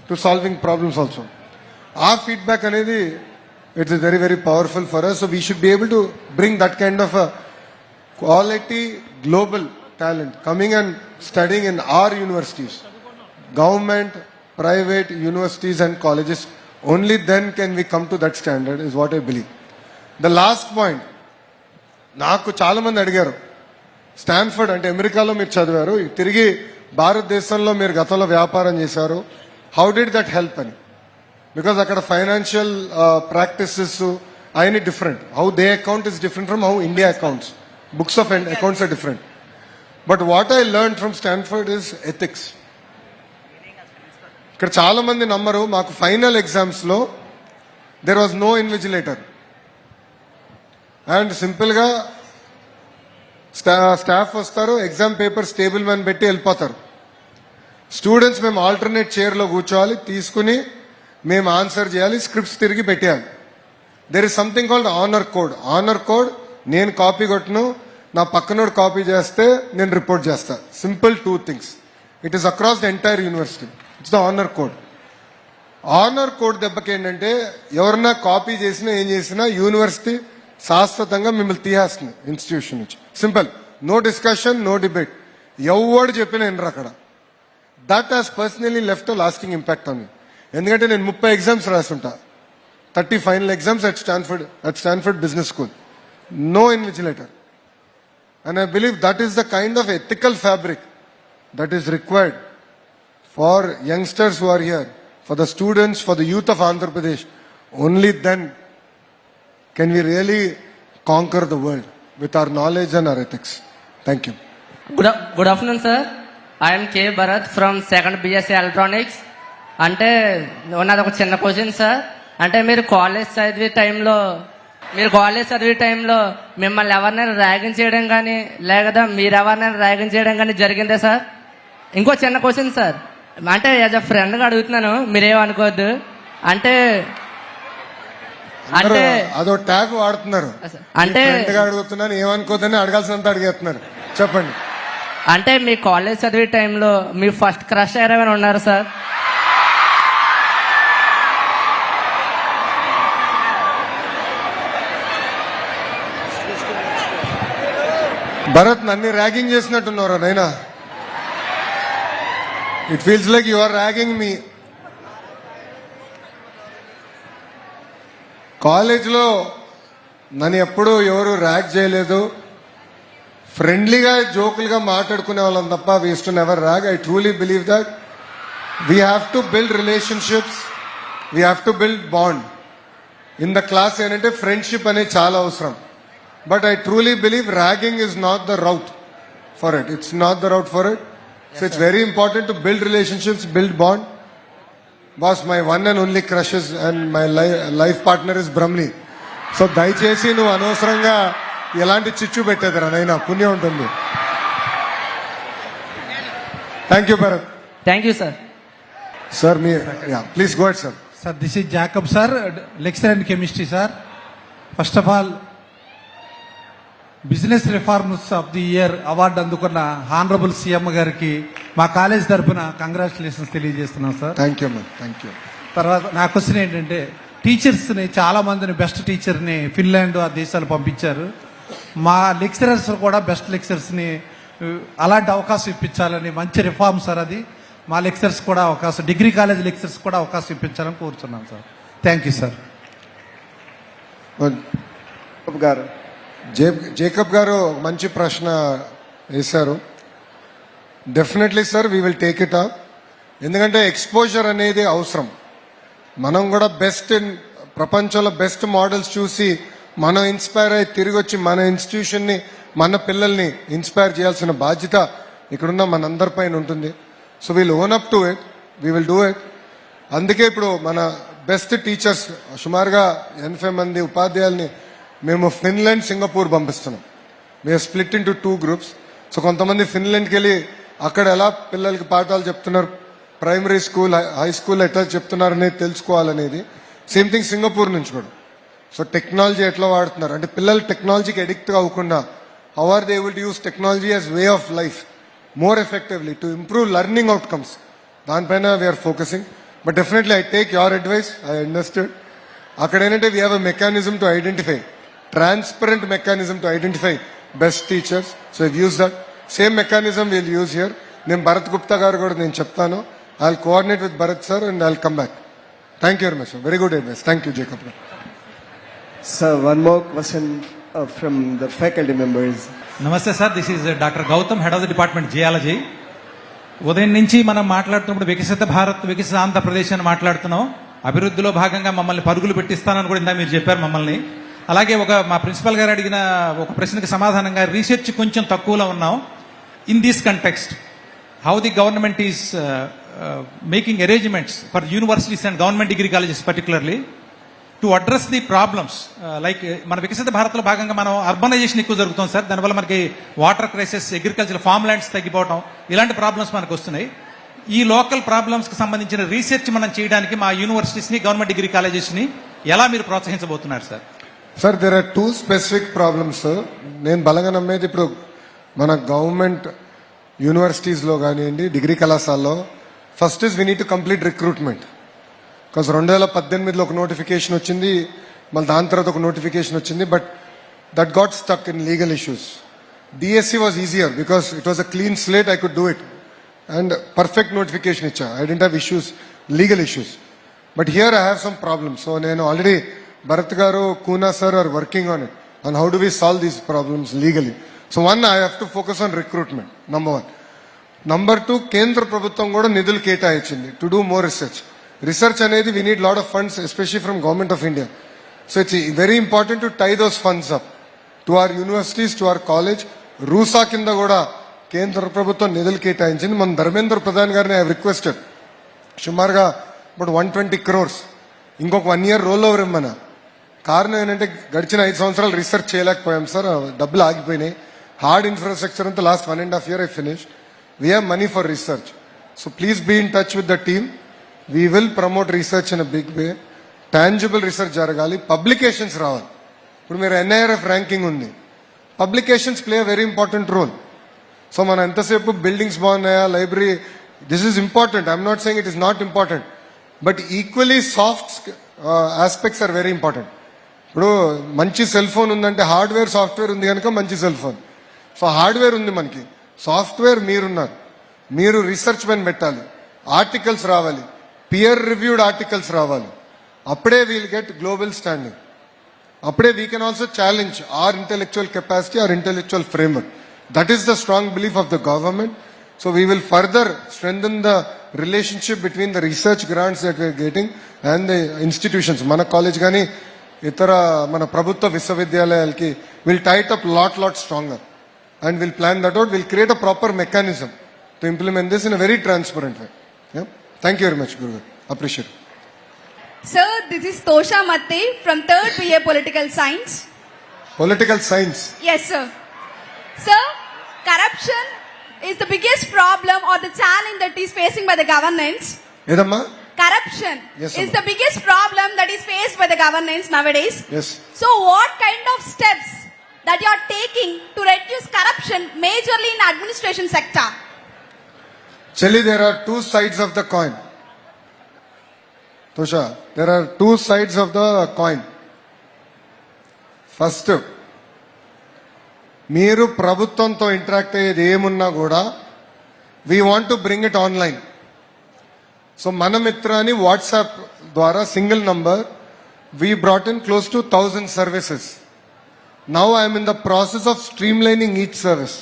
to solving problems also. Our feedback anedi, it is very very powerful for us. So we should be able to bring that kind of a quality global talent coming and studying in our universities, government, private universities and colleges. Only then can we come to that standard, is what I believe. The last point, నాకు చాలా మంది అడిగారు, Stanford అంటే అమెరికాలో మీరు చదివారు, తిరిగి భారతదేశంలో మీరు గతంలో వ్యాపారం చేశారు, హౌ డిడ్ దట్ హెల్ప్ అని. బికాజ్ అక్కడ ఫైనాన్షియల్ ప్రాక్టీసెస్ అవన్నీ different. How they account is different from how India accounts. Books of accounts are different. But what I learn from Stanford is ethics. ఇక్కడ చాలా మంది నమ్మరు, మాకు ఫైనల్ ఎగ్జామ్స్లో there was no invigilator. And సింపుల్గా staff వస్తారు, exam papers table మీద పెట్టి వెళ్ళిపోతారు. స్టూడెంట్స్ మేము ఆల్టర్నేట్ చైర్లో కూర్చోవాలి, తీసుకుని మేము ఆన్సర్ చేయాలి, స్క్రిప్ట్స్ తిరిగి పెట్టేయాలి. There is something called honour code. Honour code నేను కాపీ కొట్టను, నా పక్కనోడు కాపీ చేస్తే నేను రిపోర్ట్ చేస్తా. Simple 2 things. It is across the entire university. It's the honour code. Honour code దెబ్బకి ఏంటంటే ఎవరన్నా కాపీ చేసినా ఏం చేసినా యూనివర్సిటీ శాశ్వతంగా మిమ్మల్ని తీసేస్తుంది ఇన్స్టిట్యూషన్ నుంచి. Simple, no discussion, no debate. ఎవడు చెప్పినా వినరు అక్కడ. That has personally left a lasting impact on me. ఎందుకంటే నేను 30 ఎగ్జామ్స్ రాస్తుంటా, 30 final exams at Stanford Business School. No invigilator. And I believe that is the kind of ethical fabric that is required for youngsters who are here, for the students, for the youth of Andhra Pradesh. Only then can we really conquer the world with our knowledge and our ethics. Thank you. Good afternoon sir. I'm K Bharat from second BSc electronics. అంటే నాది ఒక చిన్న question sir. అంటే మీరు college చదివే టైంలో మిమ్మల్ని ఎవరినైనా ర్యాగింగ్ చేయడం కానీ లేదా మీరు ఎవరినైనా ర్యాగింగ్ చేయడం కానీ జరిగిందే సార్? ఇంకో చిన్న క్వశ్చన్ సార్. అంటే యాజ్ అ ఫ్రెండ్గా అడుగుతున్నాను, మీరేమనుకోవద్దు. అంటే అంటే అదో ట్యాగ్ వాడుతున్నారు. అంటే అడుగుతున్నాను, ఏమనుకోదని అడగాల్సినంత అడిగేస్తున్నారు. చెప్పండి. అంటే మీ కాలేజ్ చదివే టైంలో మీ ఫస్ట్ క్రష్ ఎవరైనా ఉన్నారు సార్? భరత్, నన్ను ర్యాగింగ్ చేసినట్టున్నారా Naina? It feels like you are ragging me. కాలేజ్లో నన్ను ఎప్పుడూ ఎవరు ర్యాగ్ చేయలేదు. ఫ్రెండ్లీగా జోకులుగా మాట్లాడుకునే వాళ్ళం తప్ప we used to never rag. I truly believe that we have to build relationships, we have to build bond. In the class ఏంటంటే ఫ్రెండ్షిప్ అనేది చాలా అవసరం. But I truly believe ragging is not the route for it. It's not the route for it. So it's very important to build relationships, build bond. Boss, my one and only crush is, and my life partner is Brahmani. So దయచేసి నువ్వు అనవసరంగా ఎలాంటి చిచ్చు పెట్టేదిరా నైనా, పుణ్యం ఉంటుంది. Thank you Bharat. Thank you sir. Sir me please go ahead sir. Sir, this is Jacob, sir, lecturer in chemistry, sir. First of all, business reforms of the year award అందుకున్న honourable CM గారికి మా college తరఫున congratulations తెలియజేస్తున్నాం sir. Thank you ma'am. Thank you. తర్వాత నా question ఏంటంటే, టీచర్స్ని చాలా మందిని బెస్ట్ టీచర్ని ఫిన్లాండ్ ఆ దేశాలు పంపించారు. మా లెక్చరర్స్ కూడా బెస్ట్ లెక్చరర్స్ని అలాంటి అవకాశం ఇప్పించాలని మంచి రిఫార్మ్ సార్ అది. మా లెక్చరర్స్ కూడా అవకాశం, డిగ్రీ కాలేజ్ లెక్చరర్స్ కూడా అవకాశం ఇప్పించాలని కోరుతున్నాం సార్. Thank you sir. గారు జేకబ్ గారు మంచి ప్రశ్న వేశారు. Definitely sir, we will take it up. ఎందుకంటే ఎక్స్పోజర్ అనేది అవసరం. మనం కూడా బెస్ట్ ప్రపంచంలో బెస్ట్ మోడల్స్ చూసి మనం ఇన్స్పైర్ అయ్యి తిరిగి వచ్చి మన ఇన్స్టిట్యూషన్ని, మన పిల్లల్ని ఇన్స్పైర్ చేయాల్సిన బాధ్యత ఇక్కడున్న మనందరి పైన ఉంటుంది. So we'll own up to it, we will do it. అందుకే ఇప్పుడు మన బెస్ట్ టీచర్స్ సుమారుగా 80 మంది ఉపాధ్యాయుల్ని మేము ఫిన్లాండ్, సింగపూర్ పంపిస్తున్నాం. మేము split in to 2 groups. So కొంతమంది ఫిన్లాండ్కి వెళ్ళి అక్కడ ఎలా పిల్లలకి పాఠాలు చెప్తున్నారు, ప్రైమరీ స్కూల్, హై స్కూల్ ఎట్లా చెప్తున్నారు అనేది తెలుసుకోవాలనేది. సేమ్ థింగ్ సింగపూర్ నుంచి కూడా. సో టెక్నాలజీ ఎట్లా వాడుతున్నారు అంటే పిల్లలు టెక్నాలజీకి అడిక్ట్ అవ్వకుండా how are they able to use technology as way of life more effectively to improve learning outcomes. దానిపైన we're focusing. But definitely I take your advice, I understood. అక్కడ ఏంటంటే we have a mechanism to identify, transparent mechanism to identify best teachers. So I've used that. Same mechanism we'll use here. నేను భరత్ గుప్తా గారు కూడా నేను చెప్తాను. I'll coordinate with Bharat sir and I'll come back. Thank you very much, sir. Very good advice. Thank you, Jacob. Sir, one more question from the faculty members. నమస్తే sir, this is doctor Gautam, head of the department geology. ఉదయం నుంచి మనం మాట్లాడుతున్నప్పుడు వికసిత భారత్, వికసిత ఆంధ్రప్రదేశ్ అని మాట్లాడుతున్నాం. అభివృద్ధిలో భాగంగా మమ్మల్ని పరుగులు పెట్టిస్తానని కూడా ఇందా మీరు చెప్పారు మమ్మల్ని. అలాగే మా ప్రిన్సిపల్ గారు అడిగిన ఒక ప్రశ్నకి సమాధానంగా రీసెర్చ్ కొంచెం తక్కువలో ఉన్నాం. In this context, how the government is making arrangements for universities and government degree colleges particularly to address the problems. Like మన వికసిత భారత్లో భాగంగా మనం అర్బనైజేషన్ ఎక్కువ జరుగుతుంది సార్. దానివల్ల మనకి water crisis, agriculture, farm lands తగ్గిపోవడం, ఇలాంటి ప్రాబ్లమ్స్ మనకు వస్తున్నాయి. ఈ లోకల్ ప్రాబ్లమ్స్కి సంబంధించిన రీసెర్చ్ మనం చేయడానికి మా యూనివర్సిటీస్ని, గవర్నమెంట్ డిగ్రీ కాలేజెస్ని ఎలా మీరు ప్రోత్సహించబోతున్నారు sir? Sir, there are 2 specific problems. నేను బలంగా నమ్మేది ఇప్పుడు మన గవర్నమెంట్ యూనివర్సిటీస్లో కానివ్వండి, డిగ్రీ కళాశాలలో first is we need to complete recruitment. Because 2018లో ఒక నోటిఫికేషన్ వచ్చింది, మళ్ళీ దాని తర్వాత ఒక నోటిఫికేషన్ వచ్చింది. But that got stuck in legal issues. DSC was easier because it was a clean slate, I could do it and perfect notification ఇచ్చా. I don't have issues, legal issues. But here I have some problems. So నేను already Bharat garu, Kuna sir are working on it. And how do we solve these problems legally? So one, I have to focus on recruitment, number 1. Number 2, కేంద్ర ప్రభుత్వం కూడా నిధులు కేటాయించింది to do more research అనేది we need lot of funds especially from government of India. So it's very important to tie those funds up to our universities, to our college. RUSA కింద కూడా కేంద్ర ప్రభుత్వం నిధులు కేటాయించింది. మన ధర్మేంద్ర ప్రధాన్ గారిని ఐ రిక్వెస్టెడ్ సుమారుగా ఇప్పుడు 120 crores ఇంకొక 1 year రోల్ ఓవర్ ఇమ్మన్నా. కారణం ఏంటంటే గడిచిన 5 సంవత్సరాలు రీసెర్చ్ చేయలేకపోయాం సార్, డబ్బులు ఆగిపోయినాయి. హార్డ్ ఇన్ఫ్రాస్ట్రక్చర్ అంతా last 1.5 years I finish. We have money for research. So please be in touch with the team. We will promote research in a big way. Tangible research జరగాలి, publications రావాలి. ఇప్పుడు మీరు NIRF ranking ఉంది, publications play a very important role. So మనం ఎంతసేపు buildings బాగున్నాయా, library, this is important. I'm not saying it is not important, but equally soft aspects are very important. ఇప్పుడు మంచి సెల్ ఫోన్ ఉందంటే హార్డ్వేర్ సాఫ్ట్వేర్ ఉంది కనుక మంచి సెల్ ఫోన్. సో హార్డ్వేర్ ఉంది మనకి, సాఫ్ట్వేర్ మీరున్నారు. మీరు రీసెర్చ్ పైన పెట్టాలి, ఆర్టికల్స్ రావాలి, పియర్ రివ్యూడ్ ఆర్టికల్స్ రావాలి. అప్పుడే వీల్ గెట్ గ్లోబల్ స్టాండింగ్. అప్పుడే we can also challenge our intellectual capacity, our intellectual framework. That is the strong belief of the government. So we will further strengthen the relationship between the research grants that we are getting and the institutions. మన college కానీ ఇతర మన ప్రభుత్వ విశ్వవిద్యాలయాలకి will tight up lot stronger and will plan that out. Will create a proper mechanism to implement this in a very transparent way. Thank you very much గురుగారు, appreciate. Sir, this is Tosha Matte from 3rd BA Political Science. Political science. Yes, sir. Sir, corruption is the biggest problem or the challenge that is facing by the governance. ఏదమ్మా? Corruption Yes, is ma'am. the biggest problem that is faced by the governance nowadays. Yes. So what kind of steps that you are taking to reduce corruption majorly in administration sector? Chelli, there are two sides of the coin. Tosha, there are two sides of the coin. First, మీరు ప్రభుత్వంతో interact అయ్యేది ఏమున్నా కూడా we want to bring it online. So మన మిత్రాన్ని WhatsApp ద్వారా single number we brought in close to 1000 services. Now I'm in the process of streamlining each service.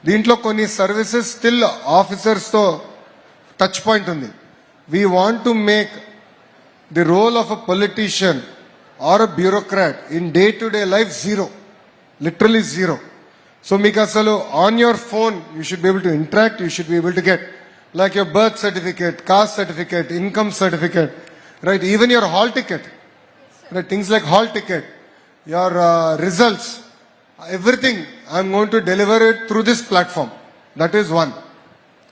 దీంట్లో కొన్ని సర్వీసెస్ స్టిల్ ఆఫీసర్స్తో టచ్ పాయింట్ ఉంది. We want to make the role of a politician or a bureaucrat in day-to-day life zero, literally zero. So మీకు అసలు on your phone you should be able to interact, you should be able to get like your birth certificate, caste certificate, income certificate, right? Even your hall ticket, right? Things like hall ticket, your results, everything. I'm going to deliver it through this platform. That is one.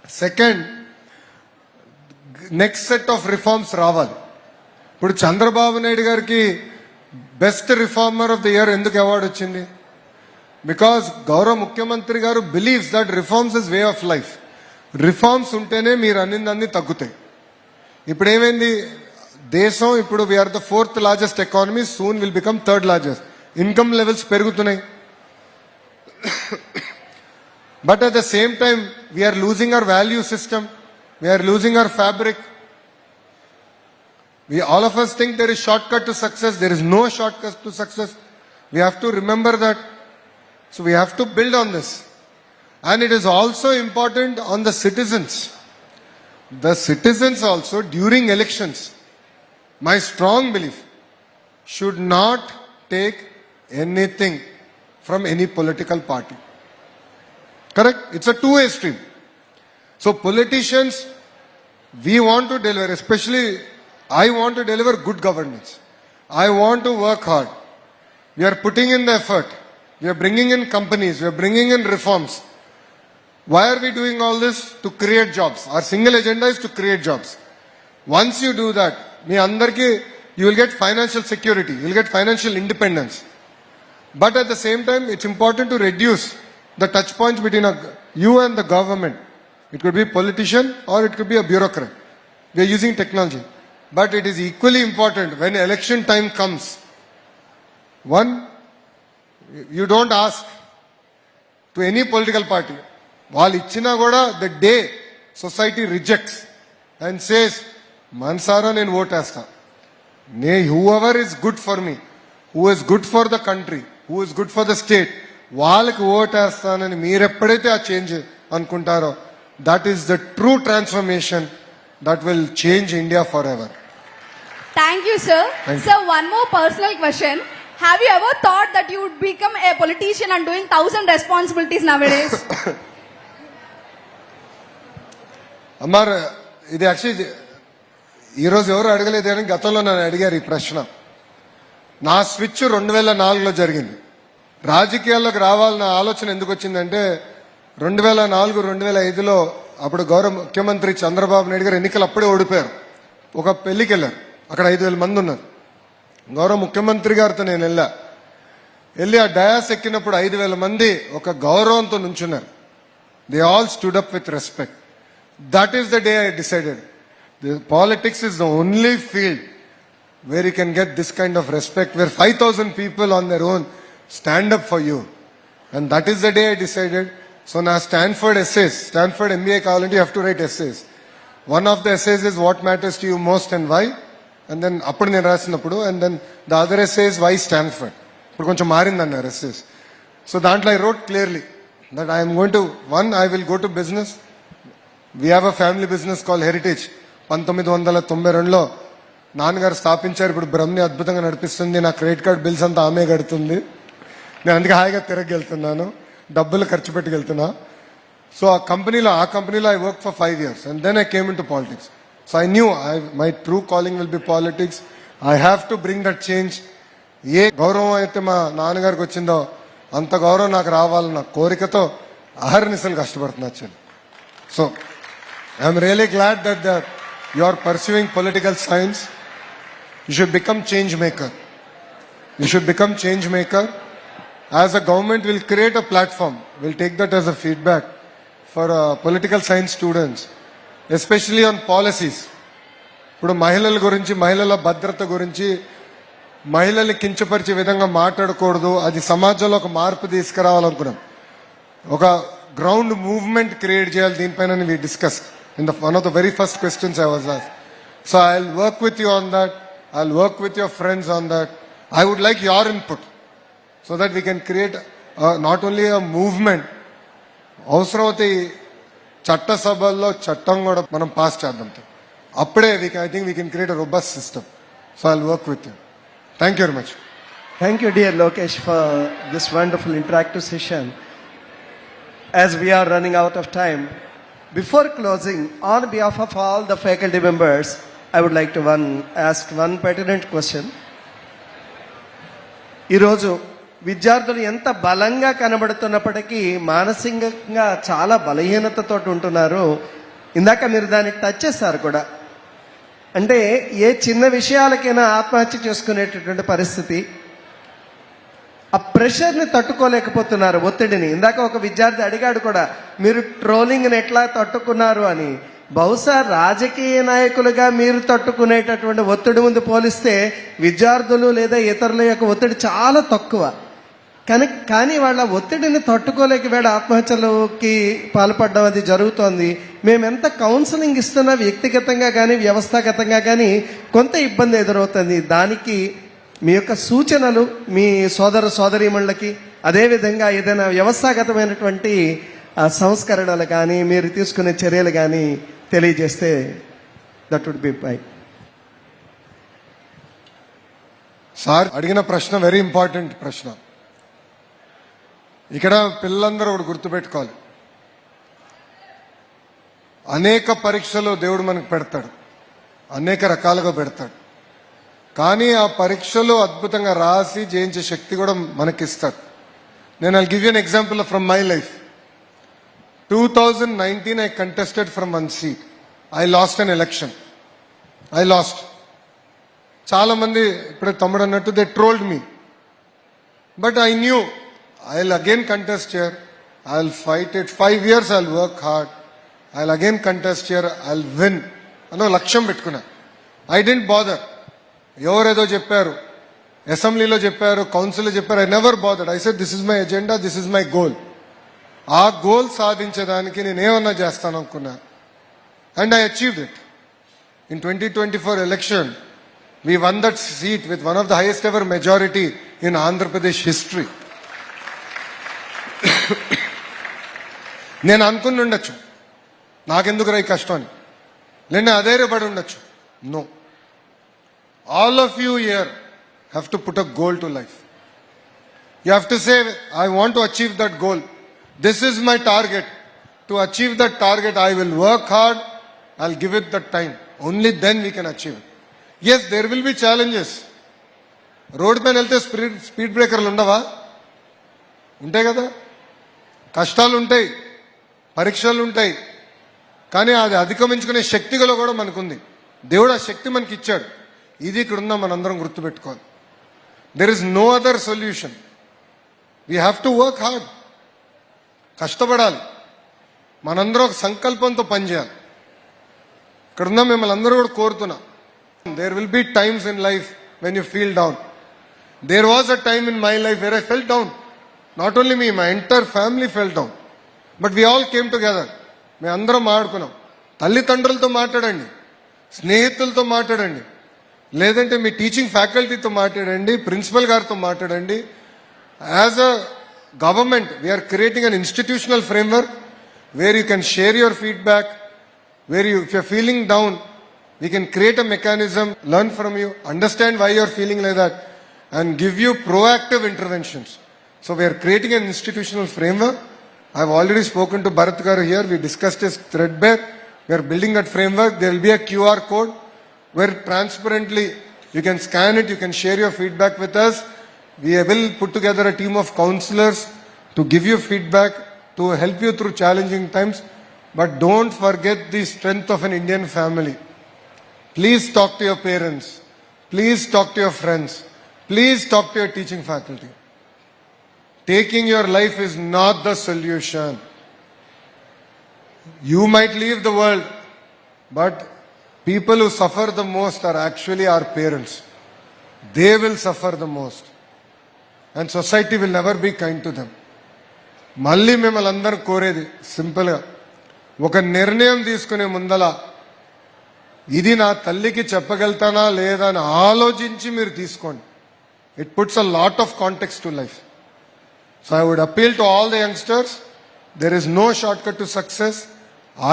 Second, next set of reforms రావాలి. ఇప్పుడు చంద్రబాబు నాయుడు గారికి best reformer of the year ఎందుకు award వచ్చింది? Because గౌరవ ముఖ్యమంత్రి గారు believes that reforms is way of life. Reforms ఉంటేనే మీరు అన్ని తగ్గుతాయి. ఇప్పుడు ఏమైంది, దేశం ఇప్పుడు we are the 4th largest economy, soon will become 3rd largest. Income levels పెరుగుతున్నాయి. But at the same time we are losing our value system, we are losing our fabric. All of us think there is shortcut to success. There is no shortcut to success. We have to remember that. So we have to build on this. And it is also important on the citizens. The citizens also during elections, my strong belief, should not take anything from any political party. Correct? It's a two-way stream. So politicians, we want to deliver, especially I want to deliver good governance. I want to work hard. We are putting in the effort. We are bringing in companies. We are bringing in reforms. Why are we doing all this? To create jobs. Our single agenda is to create jobs. Once you do that, you will get financial security. You will get financial independence. But at the same time, it's important to reduce the touch points between you and the government. It could be a politician or it could be a bureaucrat. We are using technology. But it is equally important when election time comes. One, you don't ask to any political party. While ichina goda, the day society rejects and says, Mansara nen vote asta. Whoever is good for me, who is good for the country, who is good for the state, వాళ్ళకి ఓటేస్తానని మీరెప్పుడైతే ఆ change అనుకుంటారో that is the true transformation that will change India for ever. Thank you, sir. Thank you. Sir, one more personal question. Have you ever thought that you would become a politician and doing 1,000 responsibilities nowadays? అమ్మారు ఇది actually ఈరోజు ఎవరు అడగలేదు కానీ గతంలో నన్ను అడిగారు ఈ ప్రశ్న. నా స్విచ్ 2004లో జరిగింది. రాజకీయాల్లోకి రావాలన్న ఆలోచన ఎందుకు వచ్చిందంటే 2004, 2005లో అప్పుడు గౌరవ ముఖ్యమంత్రి చంద్రబాబు నాయుడు గారు ఎన్నికలు అప్పుడే ఓడిపోయారు. ఒక పెళ్లికి వెళ్ళారు, అక్కడ 5,000 మంది ఉన్నారు. గౌరవ ముఖ్యమంత్రి గారితో నేను వెళ్ళి ఆ డయాస్ ఎక్కినప్పుడు 5,000 మంది ఒక గౌరవంతో నుంచున్నారు. They all stood up with respect. That is the day I decided politics is the only field where you can get this kind of respect, where 5,000 people on their own stand up for you. And that is the day I decided. So now Stanford essays, Stanford MBA కావాలంటే you have to write essays. One of the essays is what matters to you most and why. And then అప్పుడు నేను రాసినప్పుడు and then the other essay is why Stanford. ఇప్పుడు కొంచెం మారిందన్నారు essays. So దాంట్లో I wrote clearly that I am going to, one, I will go to business. We have a family business called Heritage. 1992లో నాన్నగారు స్థాపించారు. ఇప్పుడు బ్రహ్మని అద్భుతంగా నడిపిస్తుంది. నా క్రెడిట్ కార్డ్ బిల్స్ అంతా ఆమె కడుతుంది. నేను అందుకే హాయిగా తిరగెళ్తున్నాను, డబ్బులు ఖర్చు పెట్టుకెళ్తున్నా. సో ఆ కంపెనీలో I work for 5 years and then I came into politics. So I knew my true calling will be politics. I have to bring that change. ఏ గౌరవం అయితే మా నాన్నగారికి వచ్చిందో అంత గౌరవం నాకు రావాలన్న కోరికతో అహర్నిశలు కష్టపడుతున్నా. So I'm really glad that you are pursuing political science. You should become change maker. You should become change maker. As a government, we'll create a platform. We'll take that as a feedback for political science students, especially on policies. ఇప్పుడు మహిళల గురించి, మహిళల భద్రత గురించి, మహిళల్ని కించపరిచే విధంగా మాట్లాడకూడదు. అది సమాజంలో ఒక మార్పు తీసుకురావాలనుకున్నాం. ఒక గ్రౌండ్ మూవ్మెంట్ క్రియేట్ చేయాలి. దీనిపైన we discussed. In one of the very first questions I was asked. So I'll work with you on that. I'll work with your friends on that. I would like your input so that we can create not only a movement, అవసరమైతే చట్టసభల్లో చట్టం కూడా మనం pass చేద్దాం. అప్పుడే I think we can create a robust system. So I'll work with you. Thank you very much. Thank you, dear Lokesh, for this wonderful interactive session. As we are running out of time, before closing, on behalf of all the faculty members, I would like to ask one pertinent question. ఈరోజు విద్యార్థులు ఎంత బలంగా కనబడుతున్నప్పటికీ మానసికంగా చాలా బలహీనతతో ఉంటున్నారు. ఇందాక మీరు దాన్ని టచ్ చేశారు కూడా. అంటే ఏ చిన్న విషయాలకైనా ఆత్మహత్య చేసుకునేటటువంటి పరిస్థితి, ఆ ప్రెషర్ని తట్టుకోలేకపోతున్నారు, ఒత్తిడిని. ఇందాక ఒక విద్యార్థి అడిగాడు కూడా, మీరు ట్రోలింగ్ని ఎట్లా తట్టుకున్నారు అని. బహుశా రాజకీయ నాయకులుగా మీరు తట్టుకునేటటువంటి ఒత్తిడి ముందు పోలిస్తే విద్యార్థులు లేదా ఇతరుల యొక్క ఒత్తిడి చాలా తక్కువ. కానీ వాళ్ళ ఒత్తిడిని తట్టుకోలేక వేడ ఆత్మహత్యలకి పాల్పడడం అది జరుగుతోంది. మేము ఎంత కౌన్సిలింగ్ ఇస్తున్నా వ్యక్తిగతంగా కానీ వ్యవస్థాగతంగా కానీ కొంత ఇబ్బంది ఎదురవుతుంది. దానికి మీ యొక్క సూచనలు మీ సోదరీమణులకి, అదేవిధంగా ఏదైనా వ్యవస్థాగతమైనటువంటి సంస్కరణలు కానీ మీరు తీసుకునే చర్యలు కానీ తెలియజేస్తే that would be by. Sir అడిగిన ప్రశ్న వెరీ ఇంపార్టెంట్ ప్రశ్న. ఇక్కడ పిల్లలందరూ ఒకటి గుర్తుపెట్టుకోవాలి, అనేక పరీక్షలు దేవుడు మనకు పెడతాడు, అనేక రకాలుగా పెడతాడు. కానీ ఆ పరీక్షలు అద్భుతంగా రాసి జయించే శక్తి కూడా మనకిస్తాడు. నేను I'll give you an example from my life. 2019 I contested from one seat. I lost an election. I lost. చాలా మంది ఇప్పుడు తమ్ముడు అన్నట్టు they trolled me, but I knew I'll again contest here. I'll fight it. 5 years I'll work hard. I'll again contest here. I'll win. అన్న లక్ష్యం పెట్టుకున్నా. I didn't bother. ఎవరేదో చెప్పారు, అసెంబ్లీలో చెప్పారు, కౌన్సిల్లో చెప్పారు. I never bothered. I said this is my agenda, this is my goal. ఆ goal సాధించడానికి నేనేమన్నా చేస్తాను అనుకున్నా. And I achieved it. In 2024 election, we won that seat with one of the highest ever majority in Andhra Pradesh history. నేను అనుకుని ఉండొచ్చు నాకెందుకు రై కష్టం అని, నేను అధైర్యపడి ఉండొచ్చు. No, all of you here have to put a goal to life. You have to say, I want to achieve that goal. This is my target. To achieve that target I will work hard. I'll give it that time. Only then we can achieve it. Yes, there will be challenges. Road పైన వెళ్తే speed బ్రేకర్లు ఉండవా? ఉంటాయి కదా. కష్టాలు ఉంటాయి, పరీక్షలు ఉంటాయి, కానీ అది అధిగమించుకునే శక్తిలో కూడా మనకుంది. దేవుడు ఆ శక్తి మనకి ఇచ్చాడు. ఇది ఇక్కడ ఉందా మనందరం గుర్తుపెట్టుకోవాలి. There is no other solution. We have to work hard. కష్టపడాలి. మనందరం ఒక సంకల్పంతో పనిచేయాలి. ఇక్కడ ఉన్న మిమ్మల్ని అందరూ కూడా కోరుతున్నా, there will be times in life when you feel down. There was a time in my life where I fell down. Not only me, my entire family fell down. But we all came together. మేము అందరం మాట్లాడుకున్నాం. తల్లిదండ్రులతో మాట్లాడండి, స్నేహితులతో మాట్లాడండి, లేదంటే మీ teaching ఫ్యాకల్టీతో మాట్లాడండి, principal గారితో మాట్లాడండి. As a government we're creating an institutional framework where you can share your feedback. Where you, if you're feeling down, we can create a mechanism, learn from you, understand why you're feeling like that, and give you proactive interventions. So we are creating an institutional framework. I've already spoken to Bharat Garu here. We discussed this threadbare. We are building that framework. There will be a QR code where transparently you can scan it, you can share your feedback with us. We will put together a team of counselors to give you feedback, to help you through challenging times. But don't forget the strength of an Indian family. Please talk to your parents. Please talk to your friends. Please talk to your teaching faculty. Taking your life is not the solution. You might leave the world, but people who suffer the most are actually our parents. They will suffer the most. And society will never be kind to them. మళ్ళీ మిమ్మల్ని అందరూ కోరేది సింపుల్గా, ఒక నిర్ణయం తీసుకునే ముందల ఇది నా తల్లికి చెప్పగలుగుతానా లేదా అని ఆలోచించి మీరు తీసుకోండి. It puts a lot of context to life. So I would appeal to all the youngsters, there is no short cut to success.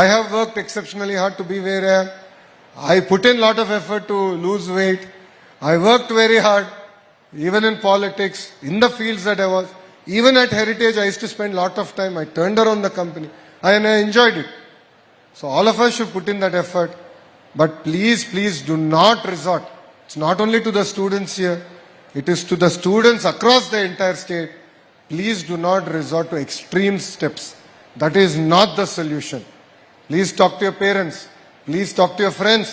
I have worked exceptionally hard to be where I am. I put in lot of effort to lose weight. I worked very hard, even in politics, in the fields that I was. Even at Heritage, I used to spend a lot of time. I turned around the company and I enjoyed it. So all of us should put in that effort. But please, please do not resort. It's not only to the students here, it is to the students across the entire state. Please do not resort to extreme steps. That is not the solution. Please talk to your parents. Please talk to your friends.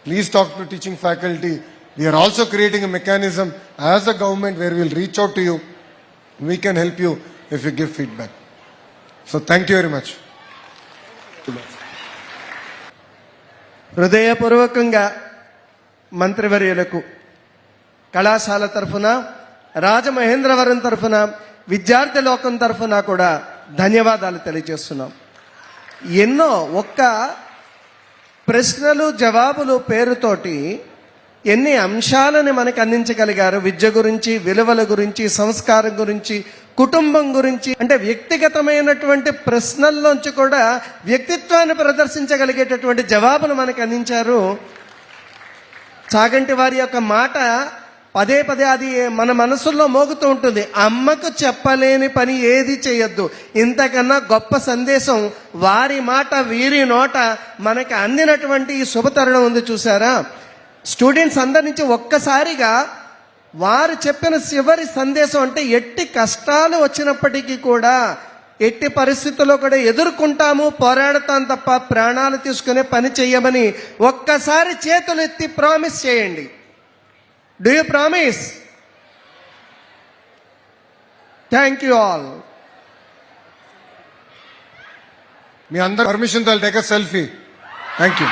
Please talk to teaching faculty. We are also creating a mechanism as a government where we will reach out to you. We can help you if you give feedback. So thank you very much. హృదయపూర్వకంగా మంత్రివర్యులకు కళాశాల తరఫున, రాజమహేంద్రవరం తరఫున, విద్యార్థి లోకం తరఫున కూడా ధన్యవాదాలు తెలియజేస్తున్నాం. ఎన్నో ఒక్క ప్రశ్నలు జవాబులు పేరుతోటి ఎన్ని అంశాలను మనకు అందించగలిగారు. విద్య గురించి, విలువల గురించి, సంస్కారం గురించి, కుటుంబం గురించి, అంటే వ్యక్తిగతమైనటువంటి ప్రశ్నల్లోంచి కూడా వ్యక్తిత్వాన్ని ప్రదర్శించగలిగేటటువంటి జవాబులు మనకు అందించారు. చాగంటి వారి యొక్క మాట పదే పదే అది మన మనసుల్లో మోగుతూ ఉంటుంది. అమ్మకు చెప్పలేని పని ఏది చేయొద్దు. ఇంతకన్నా గొప్ప సందేశం వారి మాట, వీరి నోట మనకి అందినటువంటి ఈ శుభతరుణం ఉంది చూసారా. స్టూడెంట్స్ అందరి నుంచి ఒక్కసారిగా వారు చెప్పిన చివరి సందేశం అంటే ఎట్టి కష్టాలు వచ్చినప్పటికీ కూడా, ఎట్టి పరిస్థితుల్లో కూడా ఎదుర్కొంటాము, పోరాడతాం తప్ప ప్రాణాలు తీసుకునే పని చెయ్యమని ఒక్కసారి చేతులు ఎత్తి ప్రామిస్ చేయండి. Do you promise? Thank you all. మీ అందరి పర్మిషన్ తో take a selfie. Thank you.